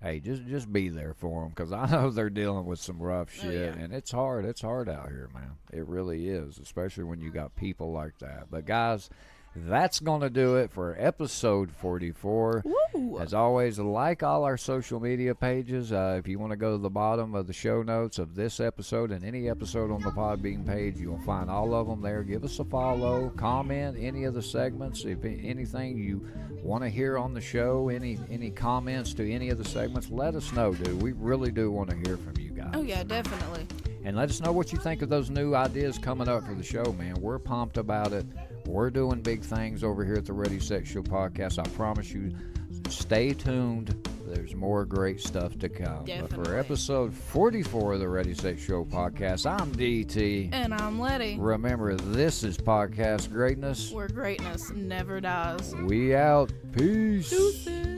S1: hey, just be there for them, because I know they're dealing with some rough shit, and it's hard. It's hard out here, man. It really is, especially when you got people like that. But, guys, that's going to do it for episode 44.
S2: Woo!
S1: As always, like all our social media pages. If you want to go to the bottom of the show notes of this episode and any episode on the Podbean page, you'll find all of them there. Give us a follow, comment any of the segments. If anything you want to hear on the show, any comments to any of the segments, let us know, dude. We really do want to hear from you guys.
S2: Oh, yeah, definitely.
S1: And let us know what you think of those new ideas coming up for the show, man. We're pumped about it. We're doing big things over here at the Ready, Set, Show podcast. I promise you, stay tuned. There's more great stuff to come.
S2: Definitely.
S1: But for episode 44 of the Ready, Set, Show podcast, I'm DT.
S2: And I'm Letty.
S1: Remember, this is podcast greatness.
S2: Where greatness never dies.
S1: We out. Peace.
S2: Deuces.